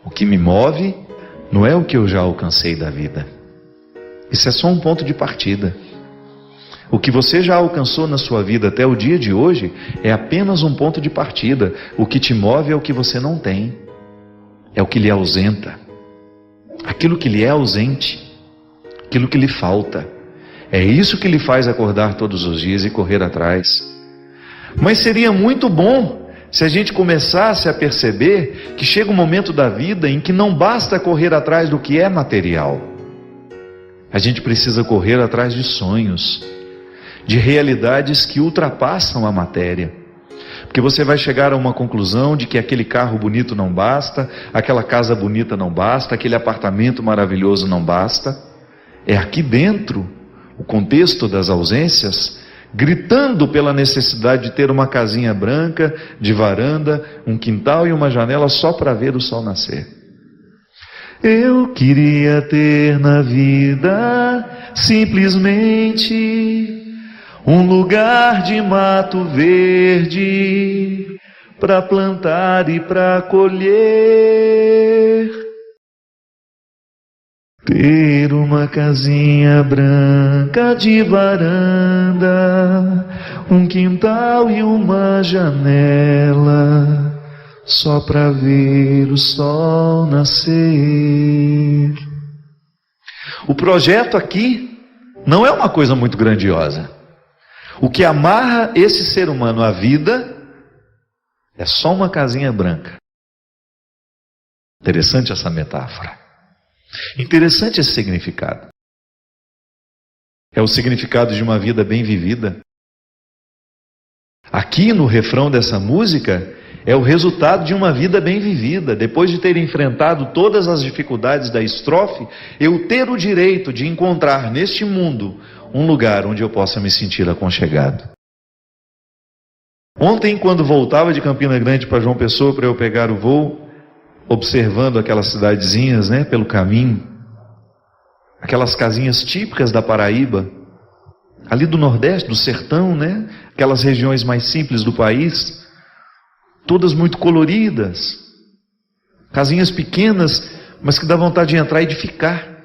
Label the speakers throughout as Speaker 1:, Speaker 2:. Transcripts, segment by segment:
Speaker 1: O que me move não é o que eu já alcancei da vida. Isso é só um ponto de partida. O que você já alcançou na sua vida até o dia de hoje é apenas um ponto de partida. O que te move é o que você não tem. É o que lhe ausenta. Aquilo que lhe é ausente. Aquilo que lhe falta. É isso que lhe faz acordar todos os dias e correr atrás. Mas seria muito bom se a gente começasse a perceber que chega um momento da vida em que não basta correr atrás do que é material. A gente precisa correr atrás de sonhos, de realidades que ultrapassam a matéria. Porque você vai chegar a uma conclusão de que aquele carro bonito não basta, aquela casa bonita não basta, aquele apartamento maravilhoso não basta. É aqui dentro, o contexto das ausências, gritando pela necessidade de ter uma casinha branca, de varanda, um quintal e uma janela só para ver o sol nascer. Eu queria ter na vida simplesmente um lugar de mato verde para plantar e para colher. Ter uma casinha branca de varanda, um quintal e uma janela, só para ver o sol nascer. O projeto aqui não é uma coisa muito grandiosa. O que amarra esse ser humano à vida é só uma casinha branca. Interessante essa metáfora. Interessante esse significado. É o significado de uma vida bem vivida. Aqui no refrão dessa música é o resultado de uma vida bem vivida. Depois de ter enfrentado todas as dificuldades da estrofe, eu ter o direito de encontrar neste mundo um lugar onde eu possa me sentir aconchegado. Ontem, quando voltava de Campina Grande para João Pessoa para eu pegar o voo, observando aquelas cidadezinhas, pelo caminho, aquelas casinhas típicas da Paraíba, ali do Nordeste, do sertão, aquelas regiões mais simples do país, todas muito coloridas, casinhas pequenas, mas que dá vontade de entrar e de ficar.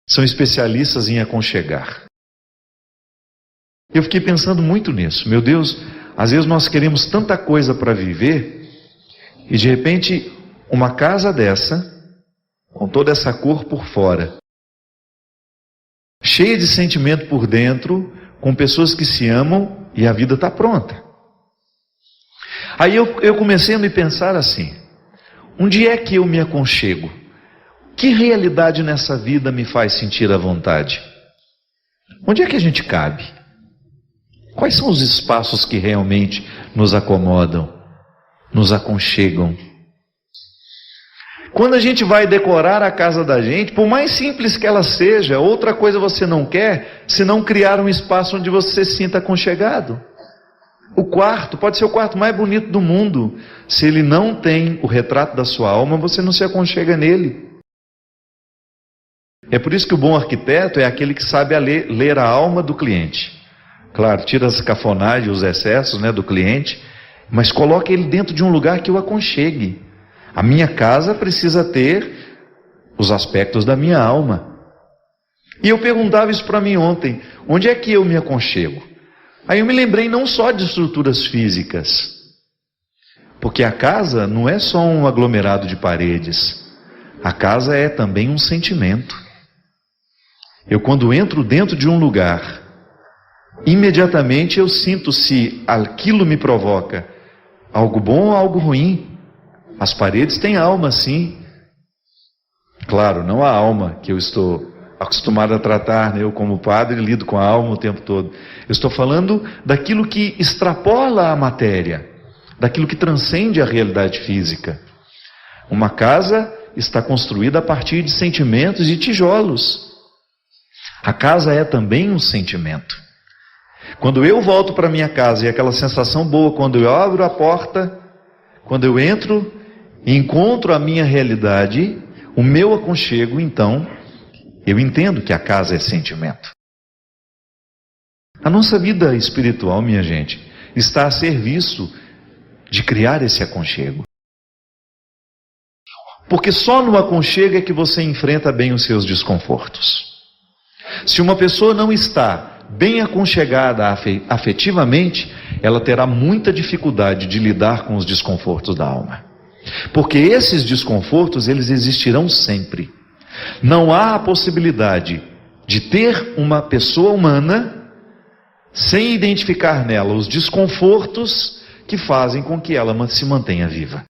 Speaker 1: São especialistas em aconchegar. Eu fiquei pensando muito nisso. Meu Deus, às vezes nós queremos tanta coisa para viver, e de repente, uma casa dessa, com toda essa cor por fora, cheia de sentimento por dentro, com pessoas que se amam, e a vida está pronta. Aí eu comecei a me pensar assim, onde é que eu me aconchego? Que realidade nessa vida me faz sentir à vontade? Onde é que a gente cabe? Quais são os espaços que realmente nos acomodam, nos aconchegam? Quando a gente vai decorar a casa da gente, por mais simples que ela seja, outra coisa você não quer, senão criar um espaço onde você se sinta aconchegado. O quarto pode ser o quarto mais bonito do mundo. Se ele não tem o retrato da sua alma, você não se aconchega nele. É por isso que o bom arquiteto é aquele que sabe ler a alma do cliente. Claro, tira as cafonagens, os excessos do cliente, mas coloca ele dentro de um lugar que o aconchegue. A minha casa precisa ter os aspectos da minha alma. E eu perguntava isso para mim ontem, onde é que eu me aconchego? Aí eu me lembrei não só de estruturas físicas, porque a casa não é só um aglomerado de paredes, a casa é também um sentimento. Eu quando entro dentro de um lugar, imediatamente eu sinto se aquilo me provoca algo bom ou algo ruim. As paredes têm alma, sim. Claro, não a alma que eu estou acostumado a tratar, eu como padre lido com a alma o tempo todo. Eu estou falando daquilo que extrapola a matéria, daquilo que transcende a realidade física. Uma casa está construída a partir de sentimentos e tijolos. A casa é também um sentimento. Quando eu volto para minha casa e aquela sensação boa quando eu abro a porta, quando eu entro e encontro a minha realidade, o meu aconchego, então, eu entendo que a casa é sentimento. A nossa vida espiritual, minha gente, está a serviço de criar esse aconchego. Porque só no aconchego é que você enfrenta bem os seus desconfortos. Se uma pessoa não está bem aconchegada afetivamente, ela terá muita dificuldade de lidar com os desconfortos da alma. Porque esses desconfortos, eles existirão sempre. Não há a possibilidade de ter uma pessoa humana sem identificar nela os desconfortos que fazem com que ela se mantenha viva.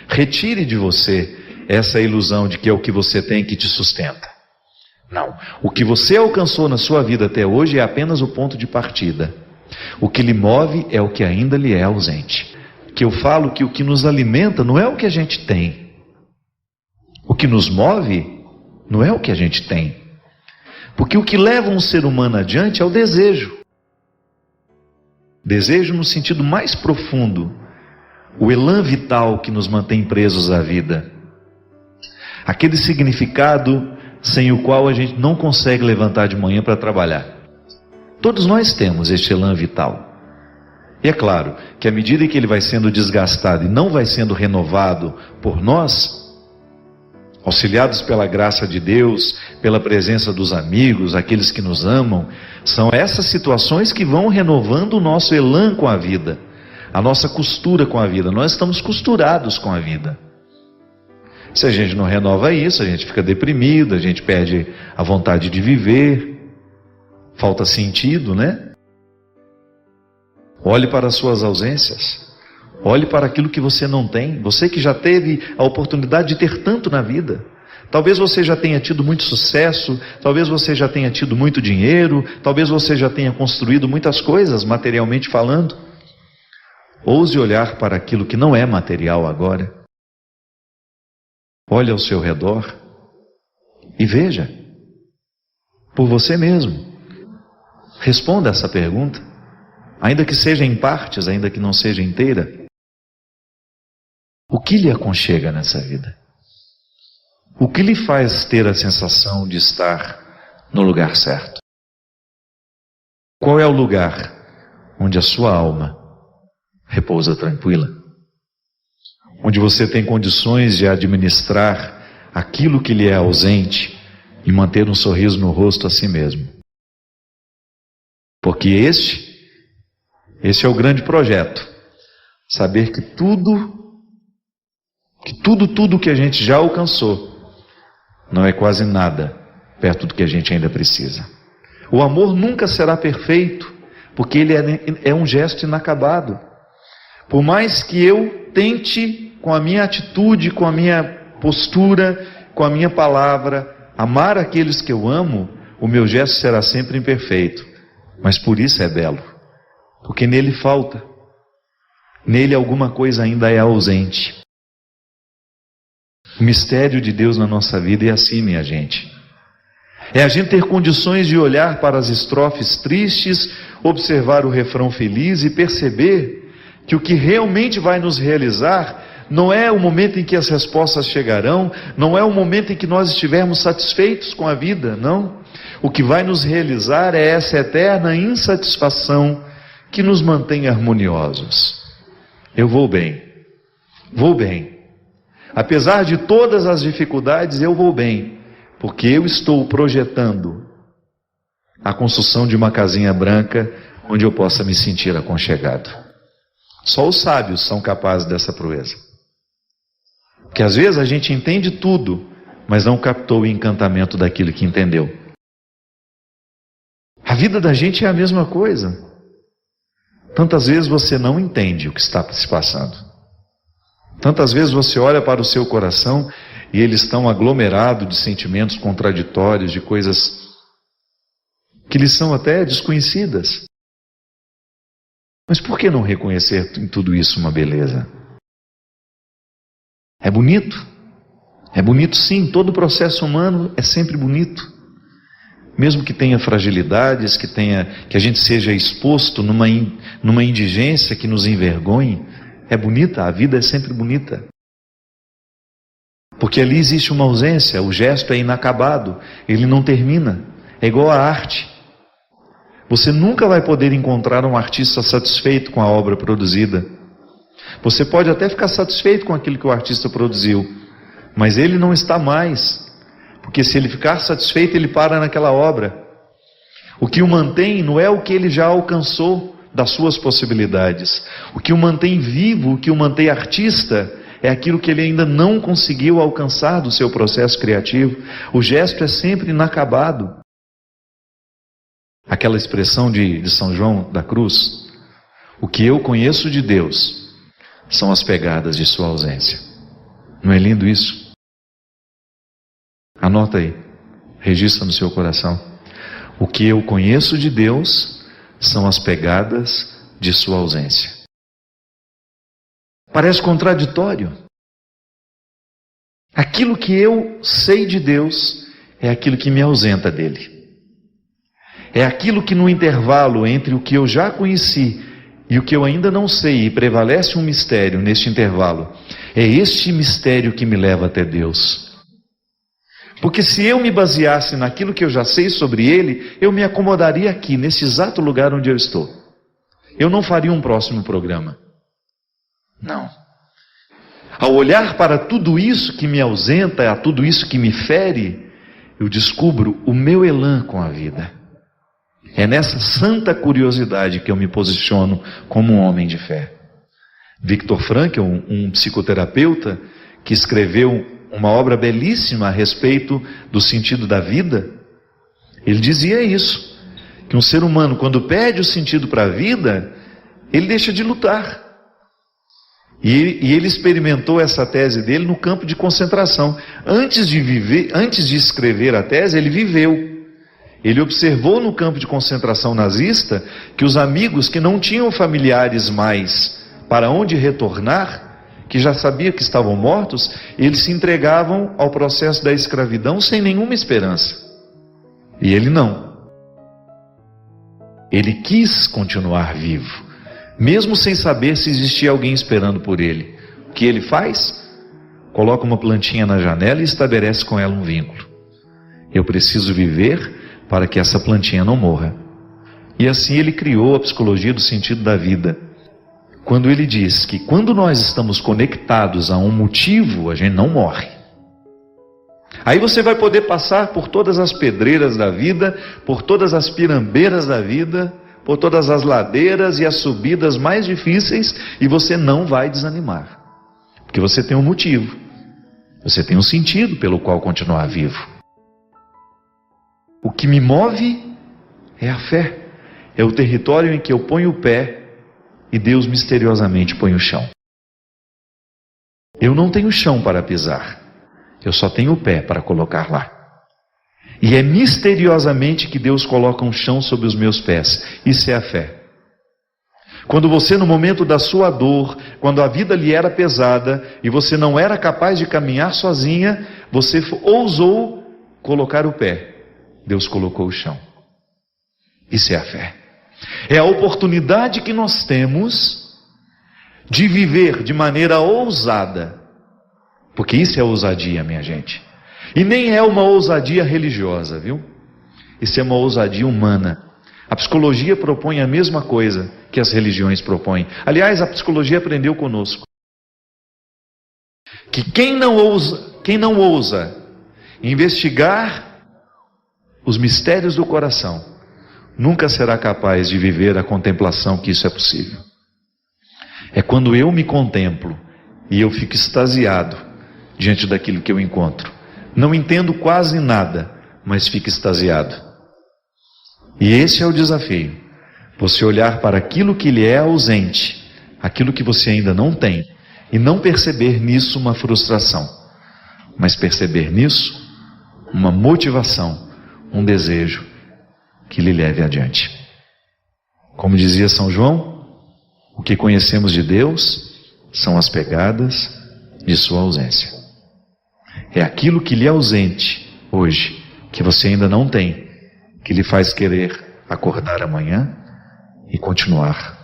Speaker 1: Retire de você essa ilusão de que é o que você tem que te sustenta. Não. O que você alcançou na sua vida até hoje é apenas o ponto de partida. O que lhe move é o que ainda lhe é ausente. Que eu falo que o que nos alimenta não é o que a gente tem. O que nos move não é o que a gente tem. Porque o que leva um ser humano adiante é o desejo. Desejo no sentido mais profundo. O elan vital que nos mantém presos à vida. Aquele significado sem o qual a gente não consegue levantar de manhã para trabalhar. Todos nós temos este elan vital. E é claro que à medida que ele vai sendo desgastado e não vai sendo renovado por nós, auxiliados pela graça de Deus, pela presença dos amigos, aqueles que nos amam, são essas situações que vão renovando o nosso elan com a vida, a nossa costura com a vida. Nós estamos costurados com a vida. Se a gente não renova isso, a gente fica deprimido, a gente perde a vontade de viver, falta sentido, né? Olhe para as suas ausências, olhe para aquilo que você não tem. Você que já teve a oportunidade de ter tanto na vida. Talvez você já tenha tido muito sucesso, talvez você já tenha tido muito dinheiro, talvez você já tenha construído muitas coisas, materialmente falando. Ouse olhar para aquilo que não é material agora. Olhe ao seu redor e veja, por você mesmo. Responda essa pergunta, ainda que seja em partes, ainda que não seja inteira. O que lhe aconchega nessa vida? O que lhe faz ter a sensação de estar no lugar certo? Qual é o lugar onde a sua alma repousa tranquila? Onde você tem condições de administrar aquilo que lhe é ausente e manter um sorriso no rosto a si mesmo. Porque esse é o grande projeto. Saber que tudo que a gente já alcançou não é quase nada perto do que a gente ainda precisa. O amor nunca será perfeito, porque ele é um gesto inacabado. Por mais que eu tente, com a minha atitude, com a minha postura, com a minha palavra, amar aqueles que eu amo, o meu gesto será sempre imperfeito. Mas por isso é belo. Porque nele falta. Nele alguma coisa ainda é ausente. O mistério de Deus na nossa vida é assim, minha gente. É a gente ter condições de olhar para as estrofes tristes, observar o refrão feliz e perceber que o que realmente vai nos realizar não é o momento em que as respostas chegarão, não é o momento em que nós estivermos satisfeitos com a vida, não. O que vai nos realizar é essa eterna insatisfação que nos mantém harmoniosos. Eu vou bem, vou bem. Apesar de todas as dificuldades, eu vou bem, porque eu estou projetando a construção de uma casinha branca onde eu possa me sentir aconchegado. Só os sábios são capazes dessa proeza. Porque às vezes a gente entende tudo, mas não captou o encantamento daquilo que entendeu. A vida da gente é a mesma coisa. Tantas vezes você não entende o que está se passando. Tantas vezes você olha para o seu coração e ele está aglomerado de sentimentos contraditórios, de coisas que lhe são até desconhecidas. Mas por que não reconhecer em tudo isso uma beleza? É bonito. É bonito sim, todo o processo humano é sempre bonito. Mesmo que tenha fragilidades, que a gente seja exposto numa indigência que nos envergonhe, é bonita, a vida é sempre bonita. Porque ali existe uma ausência, o gesto é inacabado, ele não termina, é igual à arte. Você nunca vai poder encontrar um artista satisfeito com a obra produzida, Você pode até ficar satisfeito com aquilo que o artista produziu, mas ele não está mais, porque se ele ficar satisfeito, ele para naquela obra. O que o mantém não é o que ele já alcançou das suas possibilidades. O que o mantém vivo, o que o mantém artista, é aquilo que ele ainda não conseguiu alcançar do seu processo criativo. O gesto é sempre inacabado. Aquela expressão de São João da Cruz: o que eu conheço de Deus são as pegadas de sua ausência. Não é lindo isso? Anota aí, registra no seu coração. O que eu conheço de Deus são as pegadas de sua ausência. Parece contraditório. Aquilo que eu sei de Deus é aquilo que me ausenta dele. É aquilo que no intervalo entre o que eu já conheci e o que eu ainda não sei, e prevalece um mistério neste intervalo, é este mistério que me leva até Deus. Porque se eu me baseasse naquilo que eu já sei sobre Ele, eu me acomodaria aqui, nesse exato lugar onde eu estou. Eu não faria um próximo programa. Não. Ao olhar para tudo isso que me ausenta, a tudo isso que me fere, eu descubro o meu elan com a vida. É nessa santa curiosidade que eu me posiciono como um homem de fé. Viktor Frankl, um psicoterapeuta que escreveu uma obra belíssima a respeito do sentido da vida, ele dizia isso, que um ser humano, quando perde o sentido para a vida, ele deixa de lutar. E ele experimentou essa tese dele no campo de concentração. Antes de escrever a tese, ele viveu. Ele observou no campo de concentração nazista que os amigos que não tinham familiares mais para onde retornar, que já sabia que estavam mortos, eles se entregavam ao processo da escravidão sem nenhuma esperança. E ele não. Ele quis continuar vivo, mesmo sem saber se existia alguém esperando por ele. O que ele faz? Coloca uma plantinha na janela e estabelece com ela um vínculo. Eu preciso viver para que essa plantinha não morra. E assim ele criou a psicologia do sentido da vida. Quando ele diz que quando nós estamos conectados a um motivo, a gente não morre. Aí você vai poder passar por todas as pedreiras da vida, por todas as pirambeiras da vida, por todas as ladeiras e as subidas mais difíceis, e você não vai desanimar. Porque você tem um motivo. Você tem um sentido pelo qual continuar vivo. O que me move é a fé. É o território em que eu ponho o pé e Deus misteriosamente põe o chão. Eu não tenho chão para pisar. Eu só tenho o pé para colocar lá. E é misteriosamente que Deus coloca um chão sobre os meus pés. Isso é a fé. Quando você, no momento da sua dor, quando a vida lhe era pesada e você não era capaz de caminhar sozinha, você ousou colocar o pé. Deus colocou o chão. Isso é a fé. É a oportunidade que nós temos de viver de maneira ousada. Porque isso é ousadia, minha gente. E nem é uma ousadia religiosa, viu? Isso é uma ousadia humana. A psicologia propõe a mesma coisa que as religiões propõem. Aliás, a psicologia aprendeu conosco que quem não ousa investigar os mistérios do coração, nunca será capaz de viver a contemplação que isso é possível. É quando eu me contemplo e eu fico extasiado diante daquilo que eu encontro. Não entendo quase nada, mas fico extasiado. E esse é o desafio. Você olhar para aquilo que lhe é ausente, aquilo que você ainda não tem, e não perceber nisso uma frustração, mas perceber nisso uma motivação, um desejo que lhe leve adiante. Como dizia São João, o que conhecemos de Deus são as pegadas de sua ausência. É aquilo que lhe é ausente hoje, que você ainda não tem, que lhe faz querer acordar amanhã e continuar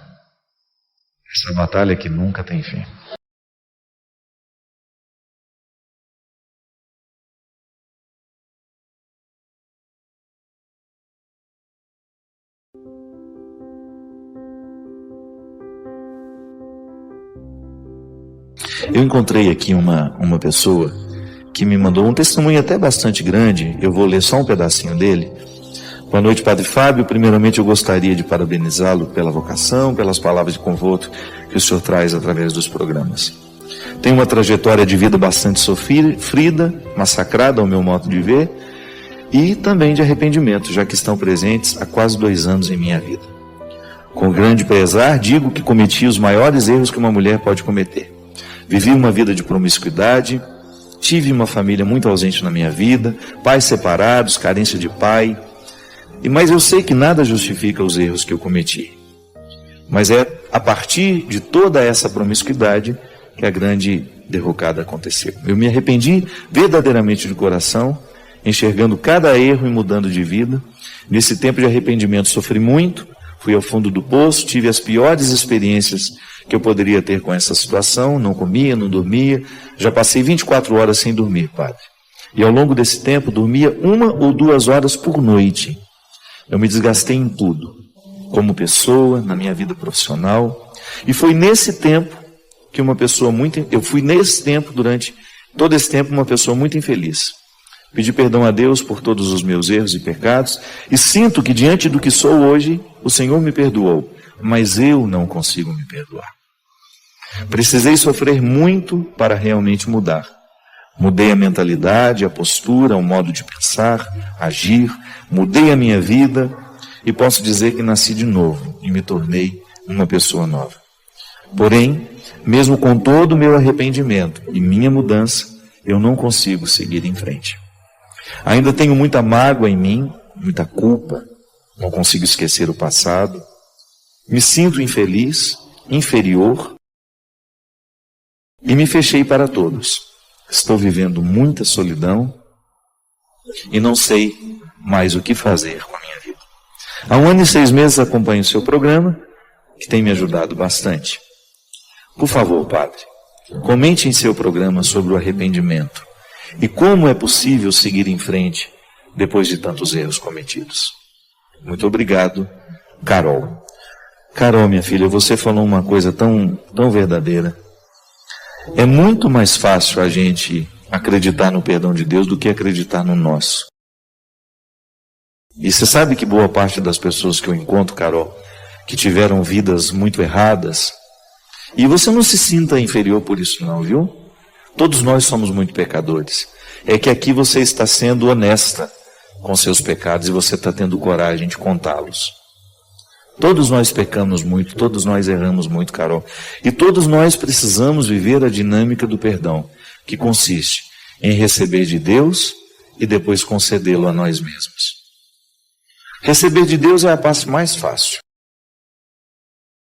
Speaker 1: essa batalha que nunca tem fim. Eu encontrei aqui uma pessoa que me mandou um testemunho até bastante grande. Eu vou ler só um pedacinho dele. Boa noite, Padre Fábio. Primeiramente, eu gostaria de parabenizá-lo pela vocação, pelas palavras de conforto que o senhor traz através dos programas. Tenho uma trajetória de vida bastante sofrida, massacrada ao meu modo de ver, e também de arrependimento, já que estão presentes há quase 2 anos em minha vida. Com grande pesar, digo que cometi os maiores erros que uma mulher pode cometer. Vivi uma vida de promiscuidade, tive uma família muito ausente na minha vida, pais separados, carência de pai. Mas eu sei que nada justifica os erros que eu cometi. Mas é a partir de toda essa promiscuidade que a grande derrocada aconteceu. Eu me arrependi verdadeiramente de coração, enxergando cada erro e mudando de vida. Nesse tempo de arrependimento sofri muito, fui ao fundo do poço, tive as piores experiências que eu poderia ter com essa situação, não comia, não dormia, já passei 24 horas sem dormir, padre. E ao longo desse tempo dormia 1 ou 2 horas por noite. Eu me desgastei em tudo, como pessoa, na minha vida profissional, e foi nesse tempo que eu fui nesse tempo, durante todo esse tempo, uma pessoa muito infeliz. Pedi perdão a Deus por todos os meus erros e pecados, e sinto que diante do que sou hoje, o Senhor me perdoou, mas eu não consigo me perdoar. Precisei sofrer muito para realmente mudar. Mudei a mentalidade, a postura, o modo de pensar, agir, mudei a minha vida e posso dizer que nasci de novo e me tornei uma pessoa nova. Porém, mesmo com todo o meu arrependimento e minha mudança, eu não consigo seguir em frente. Ainda tenho muita mágoa em mim, muita culpa, não consigo esquecer o passado, me sinto infeliz, inferior e me fechei para todos. Estou vivendo muita solidão e não sei mais o que fazer com a minha vida. Há 1 ano e 6 meses acompanho o seu programa, que tem me ajudado bastante. Por favor, padre, comente em seu programa sobre o arrependimento e como é possível seguir em frente depois de tantos erros cometidos. Muito obrigado, Carol. Carol, minha filha, você falou uma coisa tão verdadeira. É muito mais fácil a gente acreditar no perdão de Deus do que acreditar no nosso. E você sabe que boa parte das pessoas que eu encontro, Carol, que tiveram vidas muito erradas, e você não se sinta inferior por isso não, viu? Todos nós somos muito pecadores. É que aqui você está sendo honesta com seus pecados e você está tendo coragem de contá-los. Todos nós pecamos muito, todos nós erramos muito, Carol. E todos nós precisamos viver a dinâmica do perdão, que consiste em receber de Deus e depois concedê-lo a nós mesmos. Receber de Deus é a parte mais fácil.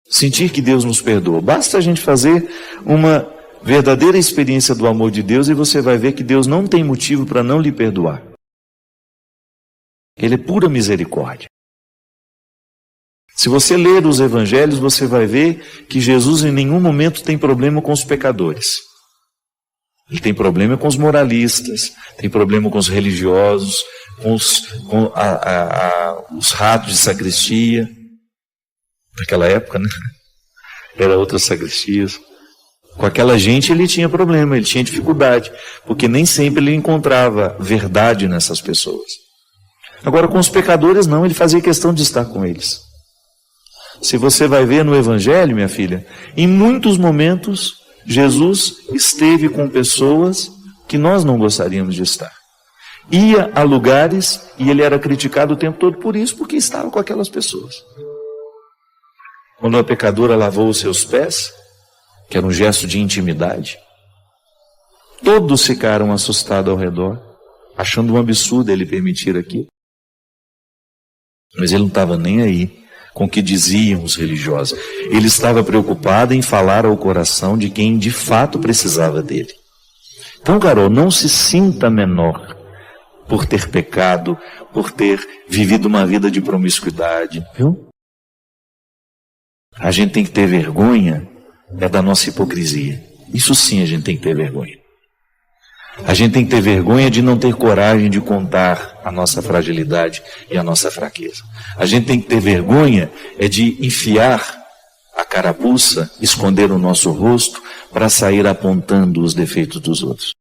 Speaker 1: Sentir que Deus nos perdoa. Basta a gente fazer uma verdadeira experiência do amor de Deus e você vai ver que Deus não tem motivo para não lhe perdoar. Ele é pura misericórdia. Se você ler os evangelhos, você vai ver que Jesus em nenhum momento tem problema com os pecadores. Ele tem problema com os moralistas, tem problema com os religiosos, com os ratos de sacristia. Naquela época, né? Era outras sacristias. Com aquela gente ele tinha problema, ele tinha dificuldade, porque nem sempre ele encontrava verdade nessas pessoas. Agora com os pecadores não, ele fazia questão de estar com eles. Se você vai ver no Evangelho, minha filha, em muitos momentos, Jesus esteve com pessoas que nós não gostaríamos de estar. Ia a lugares e ele era criticado o tempo todo por isso, porque estava com aquelas pessoas. Quando a pecadora lavou os seus pés, que era um gesto de intimidade, todos ficaram assustados ao redor, achando um absurdo ele permitir aquilo. Mas ele não estava nem aí com o que diziam os religiosos. Ele estava preocupado em falar ao coração de quem de fato precisava dele. Então, Carol, não se sinta menor por ter pecado, por ter vivido uma vida de promiscuidade, viu? A gente tem que ter vergonha da nossa hipocrisia. Isso sim a gente tem que ter vergonha. A gente tem que ter vergonha de não ter coragem de contar a nossa fragilidade e a nossa fraqueza. A gente tem que ter vergonha de enfiar carapuça, esconder o nosso rosto para sair apontando os defeitos dos outros.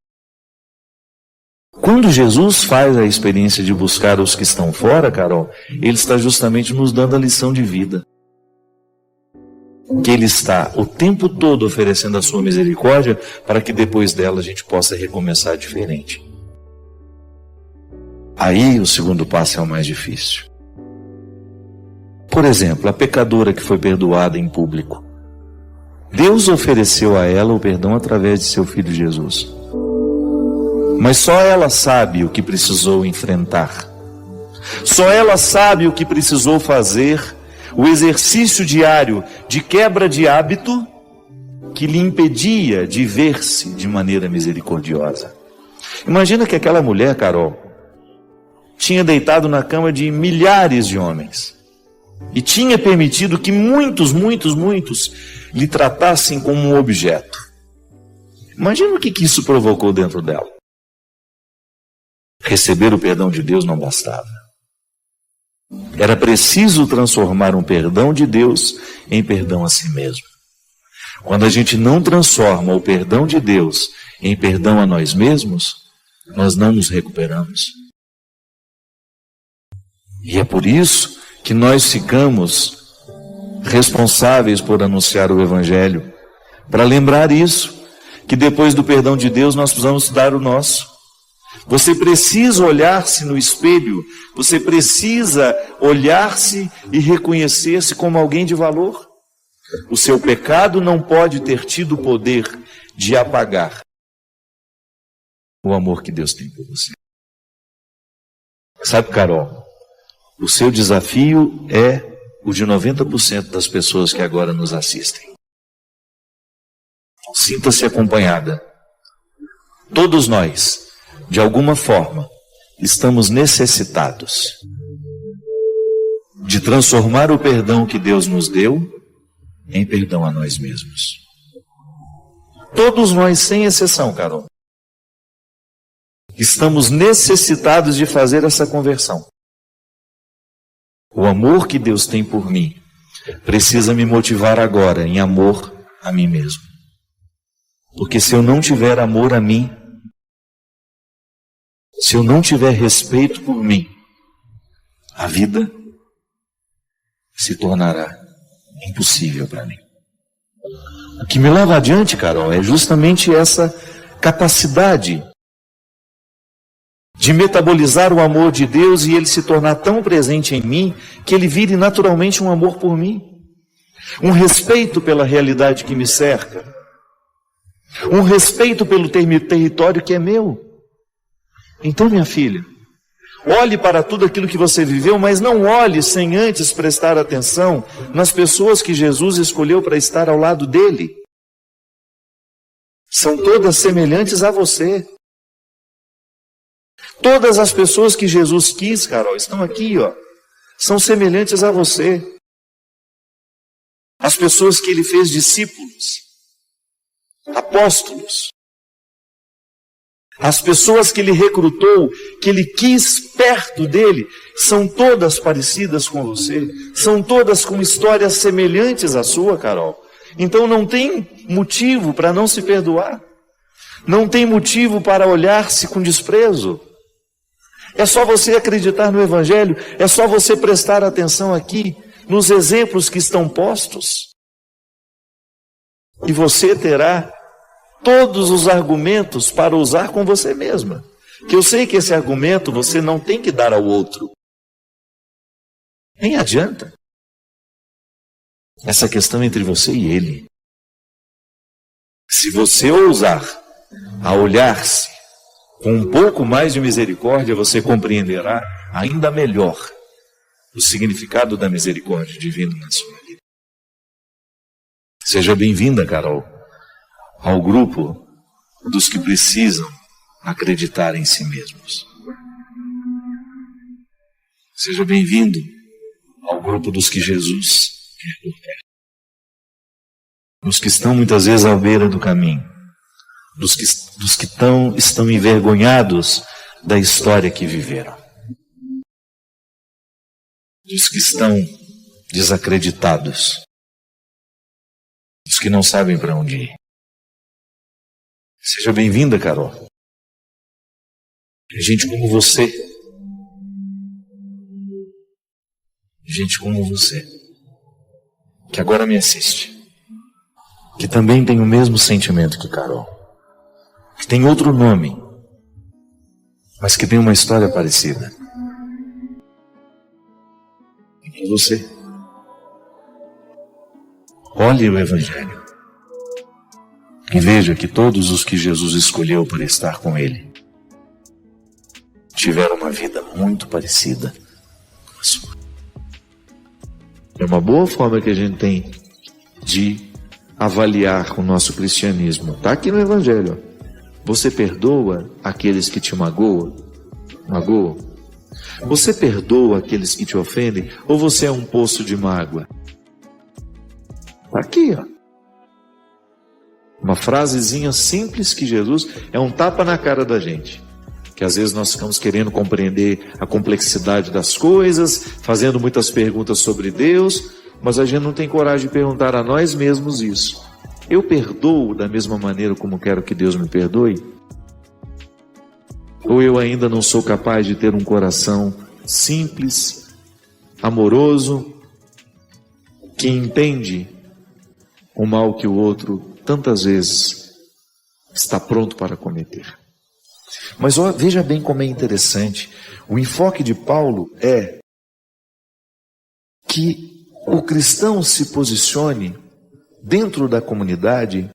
Speaker 1: Quando Jesus faz a experiência de buscar os que estão fora, Carol, Ele está justamente nos dando a lição de vida. Que Ele está o tempo todo oferecendo a sua misericórdia para que depois dela a gente possa recomeçar diferente. Aí o segundo passo é o mais difícil. Por exemplo, a pecadora que foi perdoada em público. Deus ofereceu a ela o perdão através de seu Filho Jesus. Mas só ela sabe o que precisou enfrentar. Só ela sabe o que precisou fazer, o exercício diário de quebra de hábito que lhe impedia de ver-se de maneira misericordiosa. Imagina que aquela mulher, Carol, tinha deitado na cama de milhares de homens e tinha permitido que muitos lhe tratassem como um objeto. Imagina o que isso provocou dentro dela. Receber o perdão de Deus não bastava. Era preciso transformar um perdão de Deus em perdão a si mesmo. Quando a gente não transforma o perdão de Deus em perdão a nós mesmos, nós não nos recuperamos. E é por isso que nós ficamos responsáveis por anunciar o Evangelho, para lembrar isso, que depois do perdão de Deus nós precisamos dar o nosso. Você precisa olhar-se no espelho, você precisa olhar-se e reconhecer-se como alguém de valor. O seu pecado não pode ter tido o poder de apagar o amor que Deus tem por você. Sabe, Carol, o seu desafio é o de 90% das pessoas que agora nos assistem. Sinta-se acompanhada. Todos nós, de alguma forma, estamos necessitados de transformar o perdão que Deus nos deu em perdão a nós mesmos. Todos nós, sem exceção, Carol, estamos necessitados de fazer essa conversão. O amor que Deus tem por mim precisa me motivar agora em amor a mim mesmo. Porque se eu não tiver amor a mim, se eu não tiver respeito por mim, a vida se tornará impossível para mim. O que me leva adiante, Carol, é justamente essa capacidade de metabolizar o amor de Deus e ele se tornar tão presente em mim que ele vire naturalmente um amor por mim. Um respeito pela realidade que me cerca. Um respeito pelo território que é meu. Então, minha filha, olhe para tudo aquilo que você viveu, mas não olhe sem antes prestar atenção nas pessoas que Jesus escolheu para estar ao lado dele. São todas semelhantes a você. Todas as pessoas que Jesus quis, Carol, estão aqui, ó. São semelhantes a você. As pessoas que ele fez discípulos, apóstolos. As pessoas que ele recrutou, que ele quis perto dele, são todas parecidas com você. São todas com histórias semelhantes à sua, Carol. Então não tem motivo para não se perdoar. Não tem motivo para olhar-se com desprezo. É só você acreditar no Evangelho, é só você prestar atenção aqui, nos exemplos que estão postos. E você terá todos os argumentos para usar com você mesma. Que eu sei que esse argumento você não tem que dar ao outro. Nem adianta. Essa questão é entre você e ele. Se você ousar a olhar-se com um pouco mais de misericórdia, você compreenderá ainda melhor o significado da misericórdia divina na sua vida. Seja bem-vinda, Carol, ao grupo dos que precisam acreditar em si mesmos. Seja bem-vindo ao grupo dos que Jesus quer por perto. Os que estão muitas vezes à beira do caminho. Dos que estão envergonhados da história que viveram. Dos que estão desacreditados que não sabem para onde ir. Seja bem-vinda, Carol. Gente como você. Gente como você. Que agora me assiste. Que também tem o mesmo sentimento que Carol. Que tem outro nome. Mas que tem uma história parecida. E você. Olhe o Evangelho. E veja que todos os que Jesus escolheu para estar com Ele tiveram uma vida muito parecida com a sua. É uma boa forma que a gente tem de avaliar o nosso cristianismo. Está aqui no Evangelho. Você perdoa aqueles que te magoam? Você perdoa aqueles que te ofendem? Ou você é um poço de mágoa? Está aqui, ó. Uma frasezinha simples que Jesus é um tapa na cara da gente. Que às vezes nós ficamos querendo compreender a complexidade das coisas, fazendo muitas perguntas sobre Deus, mas a gente não tem coragem de perguntar a nós mesmos isso. Eu perdoo da mesma maneira como quero que Deus me perdoe? Ou eu ainda não sou capaz de ter um coração simples, amoroso, que entende o mal que o outro tantas vezes está pronto para cometer? Mas veja bem como é interessante. O enfoque de Paulo é que o cristão se posicione dentro da comunidade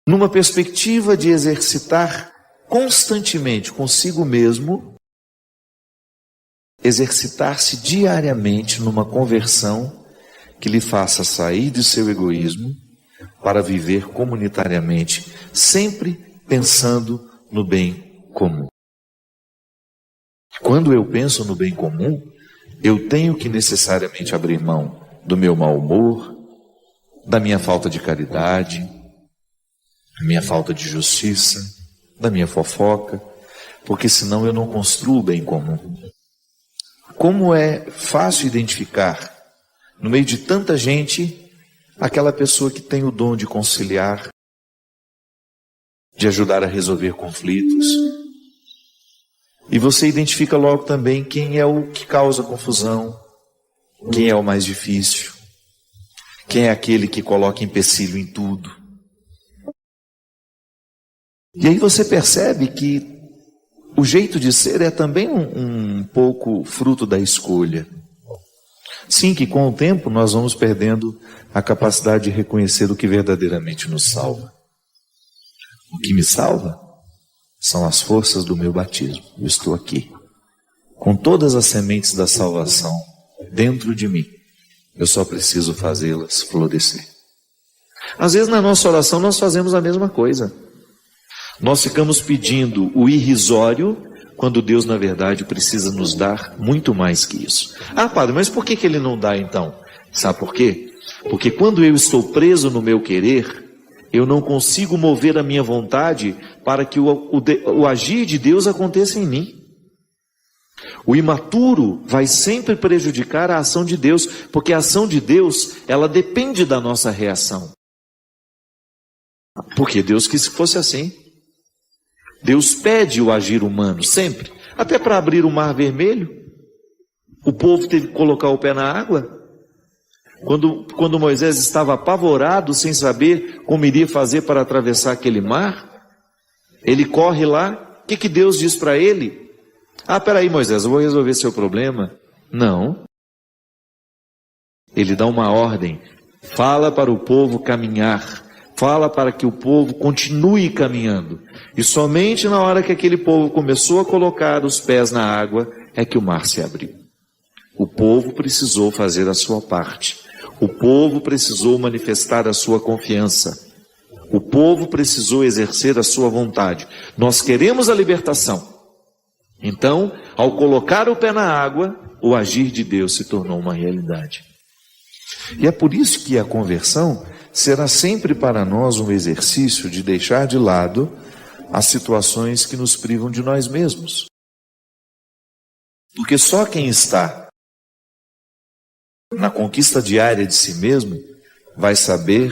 Speaker 1: numa perspectiva de exercitar constantemente consigo mesmo, exercitar-se diariamente numa conversão que lhe faça sair de seu egoísmo para viver comunitariamente, sempre pensando no bem comum. Quando eu penso no bem comum, eu tenho que necessariamente abrir mão do meu mau humor, da minha falta de caridade, da minha falta de justiça, da minha fofoca, porque senão eu não construo o bem comum. Como é fácil identificar, no meio de tanta gente, aquela pessoa que tem o dom de conciliar, de ajudar a resolver conflitos. E você identifica logo também quem é o que causa confusão, quem é o mais difícil, quem é aquele que coloca empecilho em tudo. E aí você percebe que o jeito de ser é também um pouco fruto da escolha. Sim, que com o tempo nós vamos perdendo a capacidade de reconhecer o que verdadeiramente nos salva. O que me salva são as forças do meu batismo. Eu estou aqui, com todas as sementes da salvação dentro de mim. Eu só preciso fazê-las florescer. Às vezes na nossa oração nós fazemos a mesma coisa. Nós ficamos pedindo o irrisório, quando Deus, na verdade, precisa nos dar muito mais que isso. Ah, padre, mas por que ele não dá então? Sabe por quê? Porque quando eu estou preso no meu querer, eu não consigo mover a minha vontade para que o agir de Deus aconteça em mim. O imaturo vai sempre prejudicar a ação de Deus, porque a ação de Deus, ela depende da nossa reação. Porque Deus quis que fosse assim. Deus pede o agir humano, sempre. Até para abrir o mar vermelho, o povo teve que colocar o pé na água. Quando Moisés estava apavorado, sem saber como iria fazer para atravessar aquele mar, ele corre lá, o que Deus diz para ele? Ah, peraí Moisés, eu vou resolver seu problema. Não. Ele dá uma ordem, fala para o povo caminhar, fala para que o povo continue caminhando. E somente na hora que aquele povo começou a colocar os pés na água, é que o mar se abriu. O povo precisou fazer a sua parte. O povo precisou manifestar a sua confiança. O povo precisou exercer a sua vontade. Nós queremos a libertação. Então, ao colocar o pé na água, o agir de Deus se tornou uma realidade. E é por isso que a conversão será sempre para nós um exercício de deixar de lado as situações que nos privam de nós mesmos. Porque só quem está na conquista diária de si mesmo vai saber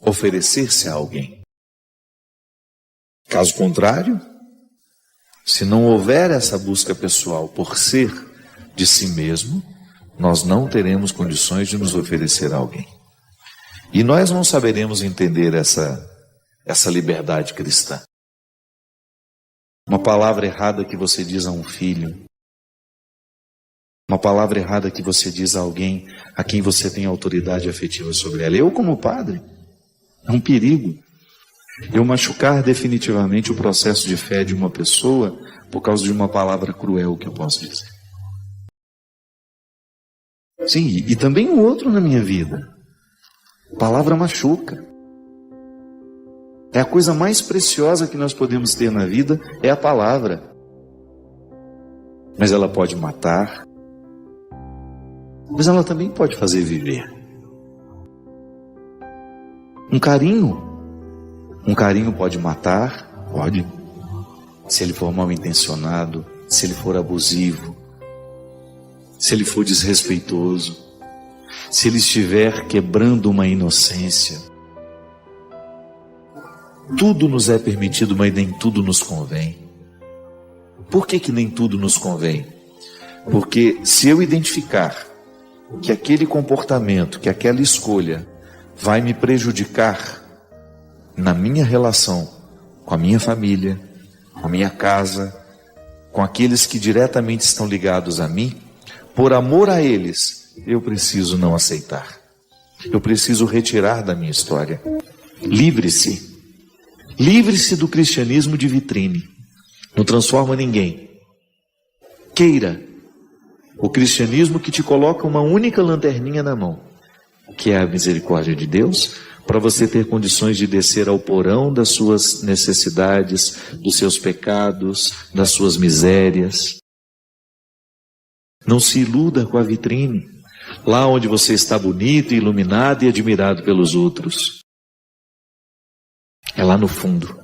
Speaker 1: oferecer-se a alguém. Caso contrário, se não houver essa busca pessoal por ser de si mesmo, nós não teremos condições de nos oferecer a alguém. E nós não saberemos entender essa liberdade cristã. Uma palavra errada que você diz a um filho, uma palavra errada que você diz a alguém a quem você tem autoridade afetiva sobre ela. Eu, como padre, é um perigo eu machucar definitivamente o processo de fé de uma pessoa por causa de uma palavra cruel que eu posso dizer. Sim, e também o outro na minha vida. Palavra machuca. É a coisa mais preciosa que nós podemos ter na vida, é a palavra. Mas ela pode matar, mas ela também pode fazer viver. Um carinho pode matar, pode, se ele for mal intencionado, se ele for abusivo, se ele for desrespeitoso, se ele estiver quebrando uma inocência. Tudo nos é permitido, mas nem tudo nos convém. Por que nem tudo nos convém? Porque se eu identificar que aquele comportamento, que aquela escolha vai me prejudicar na minha relação com a minha família, com a minha casa, com aqueles que diretamente estão ligados a mim, por amor a eles, eu preciso não aceitar. Eu preciso retirar da minha história. Livre-se. Livre-se do cristianismo de vitrine. Não transforma ninguém. Queira o cristianismo que te coloca uma única lanterninha na mão, que é a misericórdia de Deus, para você ter condições de descer ao porão das suas necessidades, dos seus pecados, das suas misérias. Não se iluda com a vitrine, lá onde você está bonito, iluminado e admirado pelos outros. É lá no fundo,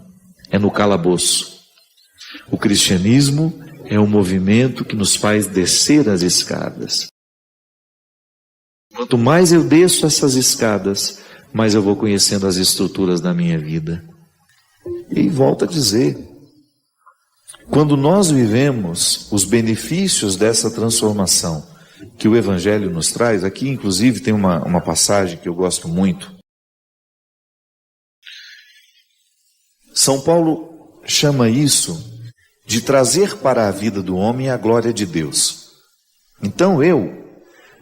Speaker 1: é no calabouço. O cristianismo é um movimento que nos faz descer as escadas. Quanto mais eu desço essas escadas, mais eu vou conhecendo as estruturas da minha vida. E volto a dizer, quando nós vivemos os benefícios dessa transformação que o Evangelho nos traz, aqui inclusive tem uma passagem que eu gosto muito. São Paulo chama isso de trazer para a vida do homem a glória de Deus. Então eu,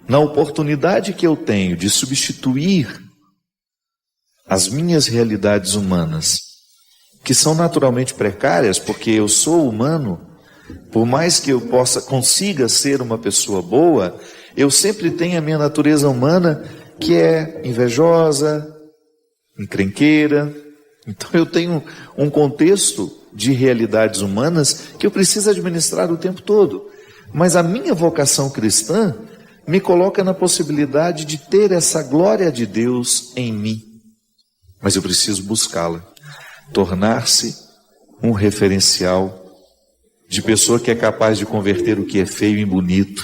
Speaker 1: na oportunidade que eu tenho de substituir as minhas realidades humanas, que são naturalmente precárias, porque eu sou humano, por mais que eu consiga ser uma pessoa boa, eu sempre tenho a minha natureza humana que é invejosa, encrenqueira. Então eu tenho um contexto de realidades humanas que eu preciso administrar o tempo todo. Mas a minha vocação cristã me coloca na possibilidade de ter essa glória de Deus em mim. Mas eu preciso buscá-la. Tornar-se um referencial de pessoa que é capaz de converter o que é feio em bonito,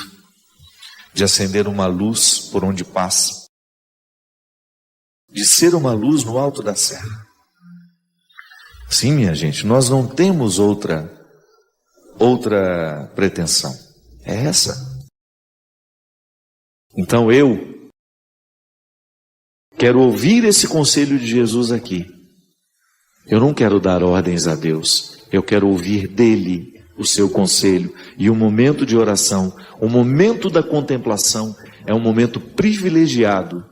Speaker 1: de acender uma luz por onde passa, de ser uma luz no alto da serra. Sim, minha gente, nós não temos outra pretensão. É essa. Então eu quero ouvir esse conselho de Jesus aqui. Eu não quero dar ordens a Deus. Eu quero ouvir dele o seu conselho. E o momento de oração, o momento da contemplação, é um momento privilegiado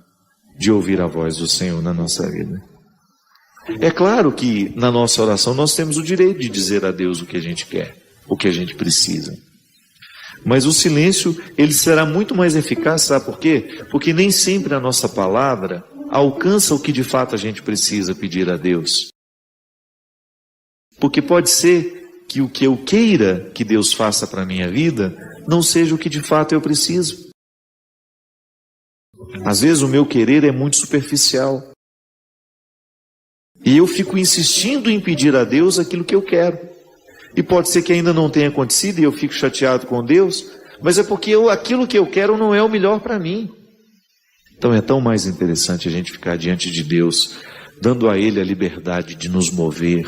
Speaker 1: de ouvir a voz do Senhor na nossa vida. É claro que na nossa oração nós temos o direito de dizer a Deus o que a gente quer, o que a gente precisa. Mas o silêncio, ele será muito mais eficaz, sabe por quê? Porque nem sempre a nossa palavra alcança o que de fato a gente precisa pedir a Deus. Porque pode ser que o que eu queira que Deus faça para a minha vida não seja o que de fato eu preciso. Às vezes o meu querer é muito superficial. E eu fico insistindo em pedir a Deus aquilo que eu quero. E pode ser que ainda não tenha acontecido e eu fico chateado com Deus, mas é porque aquilo que eu quero não é o melhor para mim. Então é tão mais interessante a gente ficar diante de Deus, dando a Ele a liberdade de nos mover,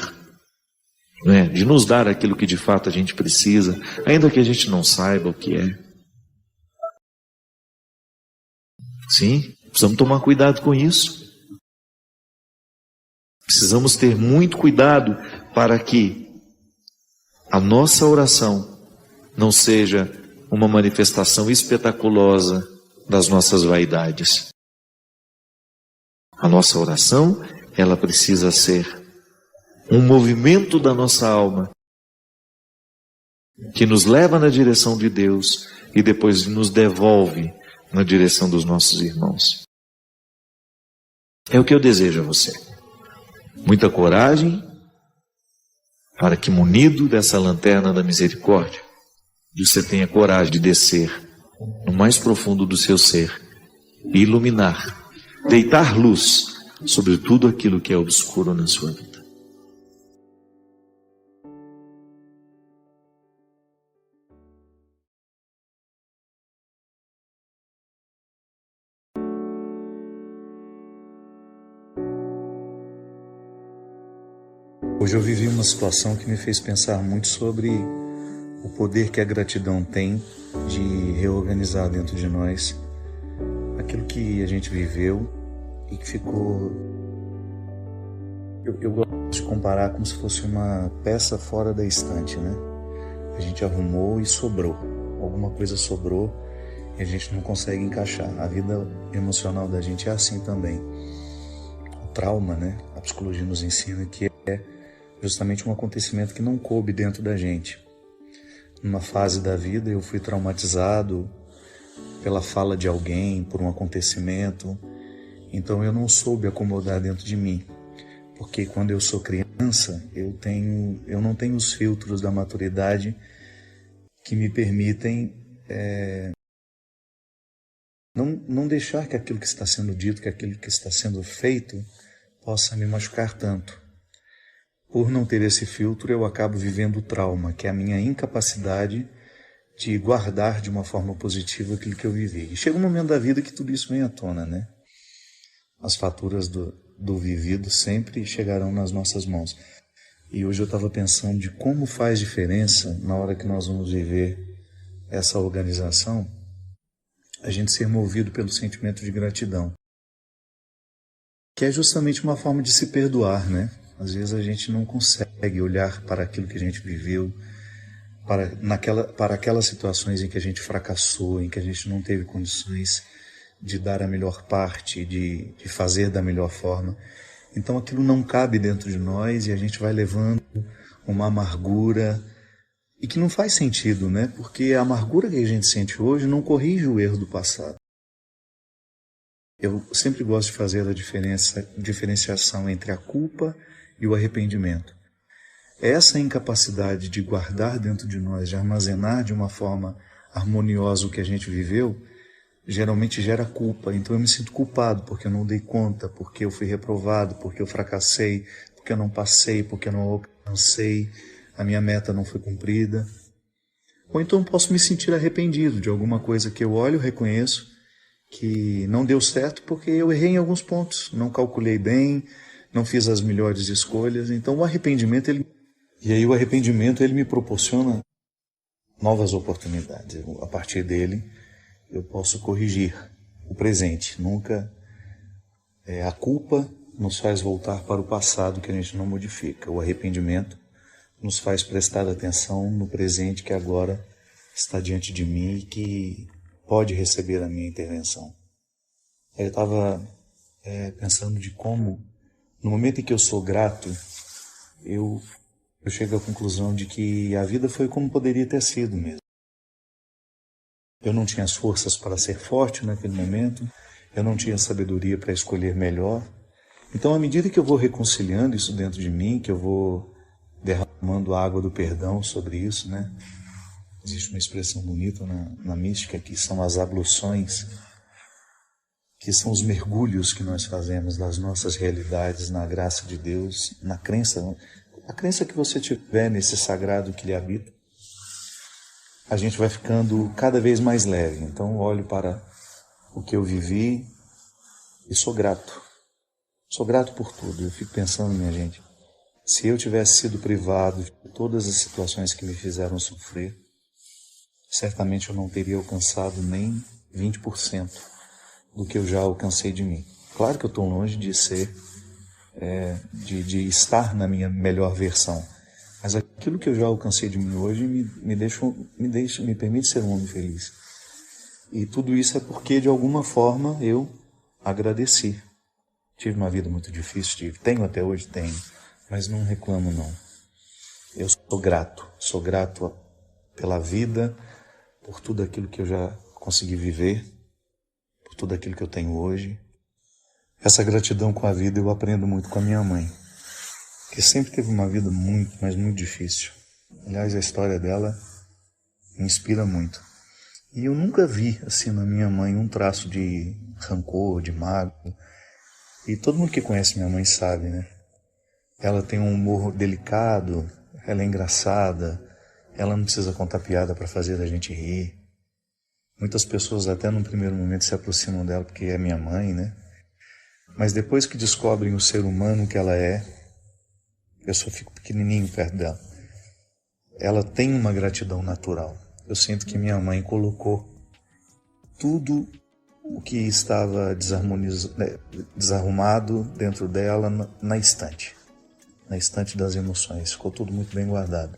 Speaker 1: né? De nos dar aquilo que de fato a gente precisa, ainda que a gente não saiba o que é. Sim, precisamos tomar cuidado com isso. Precisamos ter muito cuidado para que a nossa oração não seja uma manifestação espetaculosa das nossas vaidades. A nossa oração, ela precisa ser um movimento da nossa alma que nos leva na direção de Deus e depois nos devolve na direção dos nossos irmãos. É o que eu desejo a você. Muita coragem para que, munido dessa lanterna da misericórdia, você tenha coragem de descer no mais profundo do seu ser e iluminar, deitar luz sobre tudo aquilo que é obscuro na sua vida.
Speaker 2: Hoje eu vivi uma situação que me fez pensar muito sobre o poder que a gratidão tem de reorganizar dentro de nós aquilo que a gente viveu e que ficou... Eu gosto de comparar como se fosse uma peça fora da estante, né? A gente arrumou e sobrou. Alguma coisa sobrou e a gente não consegue encaixar. A vida emocional da gente é assim também. O trauma, né? A psicologia nos ensina que é justamente um acontecimento que não coube dentro da gente. Numa fase da vida eu fui traumatizado pela fala de alguém, por um acontecimento, então eu não soube acomodar dentro de mim, porque quando eu sou criança eu não tenho os filtros da maturidade que me permitem não deixar que aquilo que está sendo dito, que aquilo que está sendo feito possa me machucar tanto. Por não ter esse filtro, eu acabo vivendo o trauma, que é a minha incapacidade de guardar de uma forma positiva aquilo que eu vivi. E chega um momento da vida que tudo isso vem à tona, né? As faturas do vivido sempre chegarão nas nossas mãos. E hoje eu estava pensando de como faz diferença, na hora que nós vamos viver essa organização, a gente ser movido pelo sentimento de gratidão. Que é justamente uma forma de se perdoar, né? Às vezes a gente não consegue olhar para aquilo que a gente viveu, para aquelas situações em que a gente fracassou, em que a gente não teve condições de dar a melhor parte, de fazer da melhor forma. Então aquilo não cabe dentro de nós e a gente vai levando uma amargura e que não faz sentido, né? Porque a amargura que a gente sente hoje não corrige o erro do passado. Eu sempre gosto de fazer a diferenciação entre a culpa e o arrependimento. Essa incapacidade de guardar dentro de nós, de armazenar de uma forma harmoniosa o que a gente viveu, geralmente gera culpa. Então eu me sinto culpado porque eu não dei conta, porque eu fui reprovado, porque eu fracassei, porque eu não passei, porque eu não alcancei, a minha meta não foi cumprida. Ou então eu posso me sentir arrependido de alguma coisa que eu olho, reconheço que não deu certo porque eu errei em alguns pontos, não calculei bem, não fiz as melhores escolhas. Então o arrependimento, o arrependimento me proporciona novas oportunidades. A partir dele eu posso corrigir o presente. Nunca a culpa nos faz voltar para o passado que a gente não modifica. O arrependimento nos faz prestar atenção no presente que agora está diante de mim e que pode receber a minha intervenção. Eu estava pensando de como, no momento em que eu sou grato, eu chego à conclusão de que a vida foi como poderia ter sido mesmo. Eu não tinha as forças para ser forte naquele momento, eu não tinha sabedoria para escolher melhor. Então, à medida que eu vou reconciliando isso dentro de mim, que eu vou derramando a água do perdão sobre isso, né? Existe uma expressão bonita na mística que são as abluções, que são os mergulhos que nós fazemos das nossas realidades na graça de Deus, na crença, a crença que você tiver nesse sagrado que lhe habita. A gente vai ficando cada vez mais leve. Então olho para o que eu vivi E sou grato. Sou grato por tudo. Eu fico pensando, minha gente, se eu tivesse sido privado de todas as situações que me fizeram sofrer, certamente eu não teria alcançado nem 20% do que eu já alcancei de mim. Claro que eu estou longe de ser, de estar na minha melhor versão, mas aquilo que eu já alcancei de mim hoje me permite ser um homem feliz. E tudo isso é porque, de alguma forma, eu agradeci. Tive uma vida muito difícil, tenho até hoje, tenho, mas não reclamo não. Eu sou grato pela vida, por tudo aquilo que eu já consegui viver, por tudo aquilo que eu tenho hoje. Essa gratidão com a vida eu aprendo muito com a minha mãe, que sempre teve uma vida muito, mas muito difícil. Aliás, a história dela me inspira muito. E eu nunca vi, assim, na minha mãe um traço de rancor, de mágoa. E todo mundo que conhece minha mãe sabe, né? Ela tem um humor delicado, ela é engraçada, ela não precisa contar piada para fazer a gente rir. Muitas pessoas até num primeiro momento se aproximam dela porque é minha mãe, né? Mas depois que descobrem o ser humano que ela é, eu só fico pequenininho perto dela. Ela tem uma gratidão natural. Eu sinto que minha mãe colocou tudo o que estava desarrumado dentro dela na estante das emoções. Ficou tudo muito bem guardado.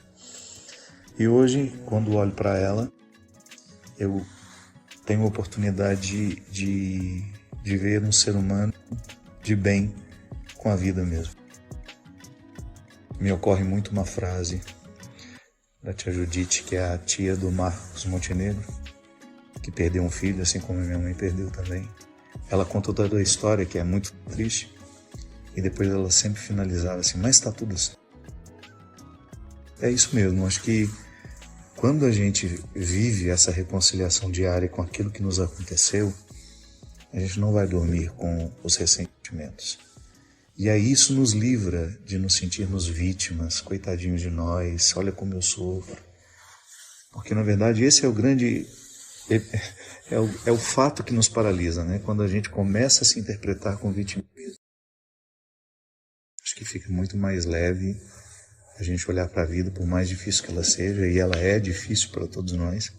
Speaker 2: E hoje, quando olho para ela, eu tenho a oportunidade de ver um ser humano de bem com a vida mesmo. Me ocorre muito uma frase da tia Judite, que é a tia do Marcos Montenegro, que perdeu um filho, assim como minha mãe perdeu também. Ela conta toda a história, que é muito triste, e depois ela sempre finalizava assim, mas está tudo certo. É isso mesmo, acho que quando a gente vive essa reconciliação diária com aquilo que nos aconteceu, a gente não vai dormir com os ressentimentos. E aí isso nos livra de nos sentirmos vítimas, coitadinhos de nós, olha como eu sofro. Porque na verdade esse é o grande... É o fato que nos paralisa, né? Quando a gente começa a se interpretar com vitimismo. Acho que fica muito mais leve a gente olhar para a vida, por mais difícil que ela seja, e ela é difícil para todos nós.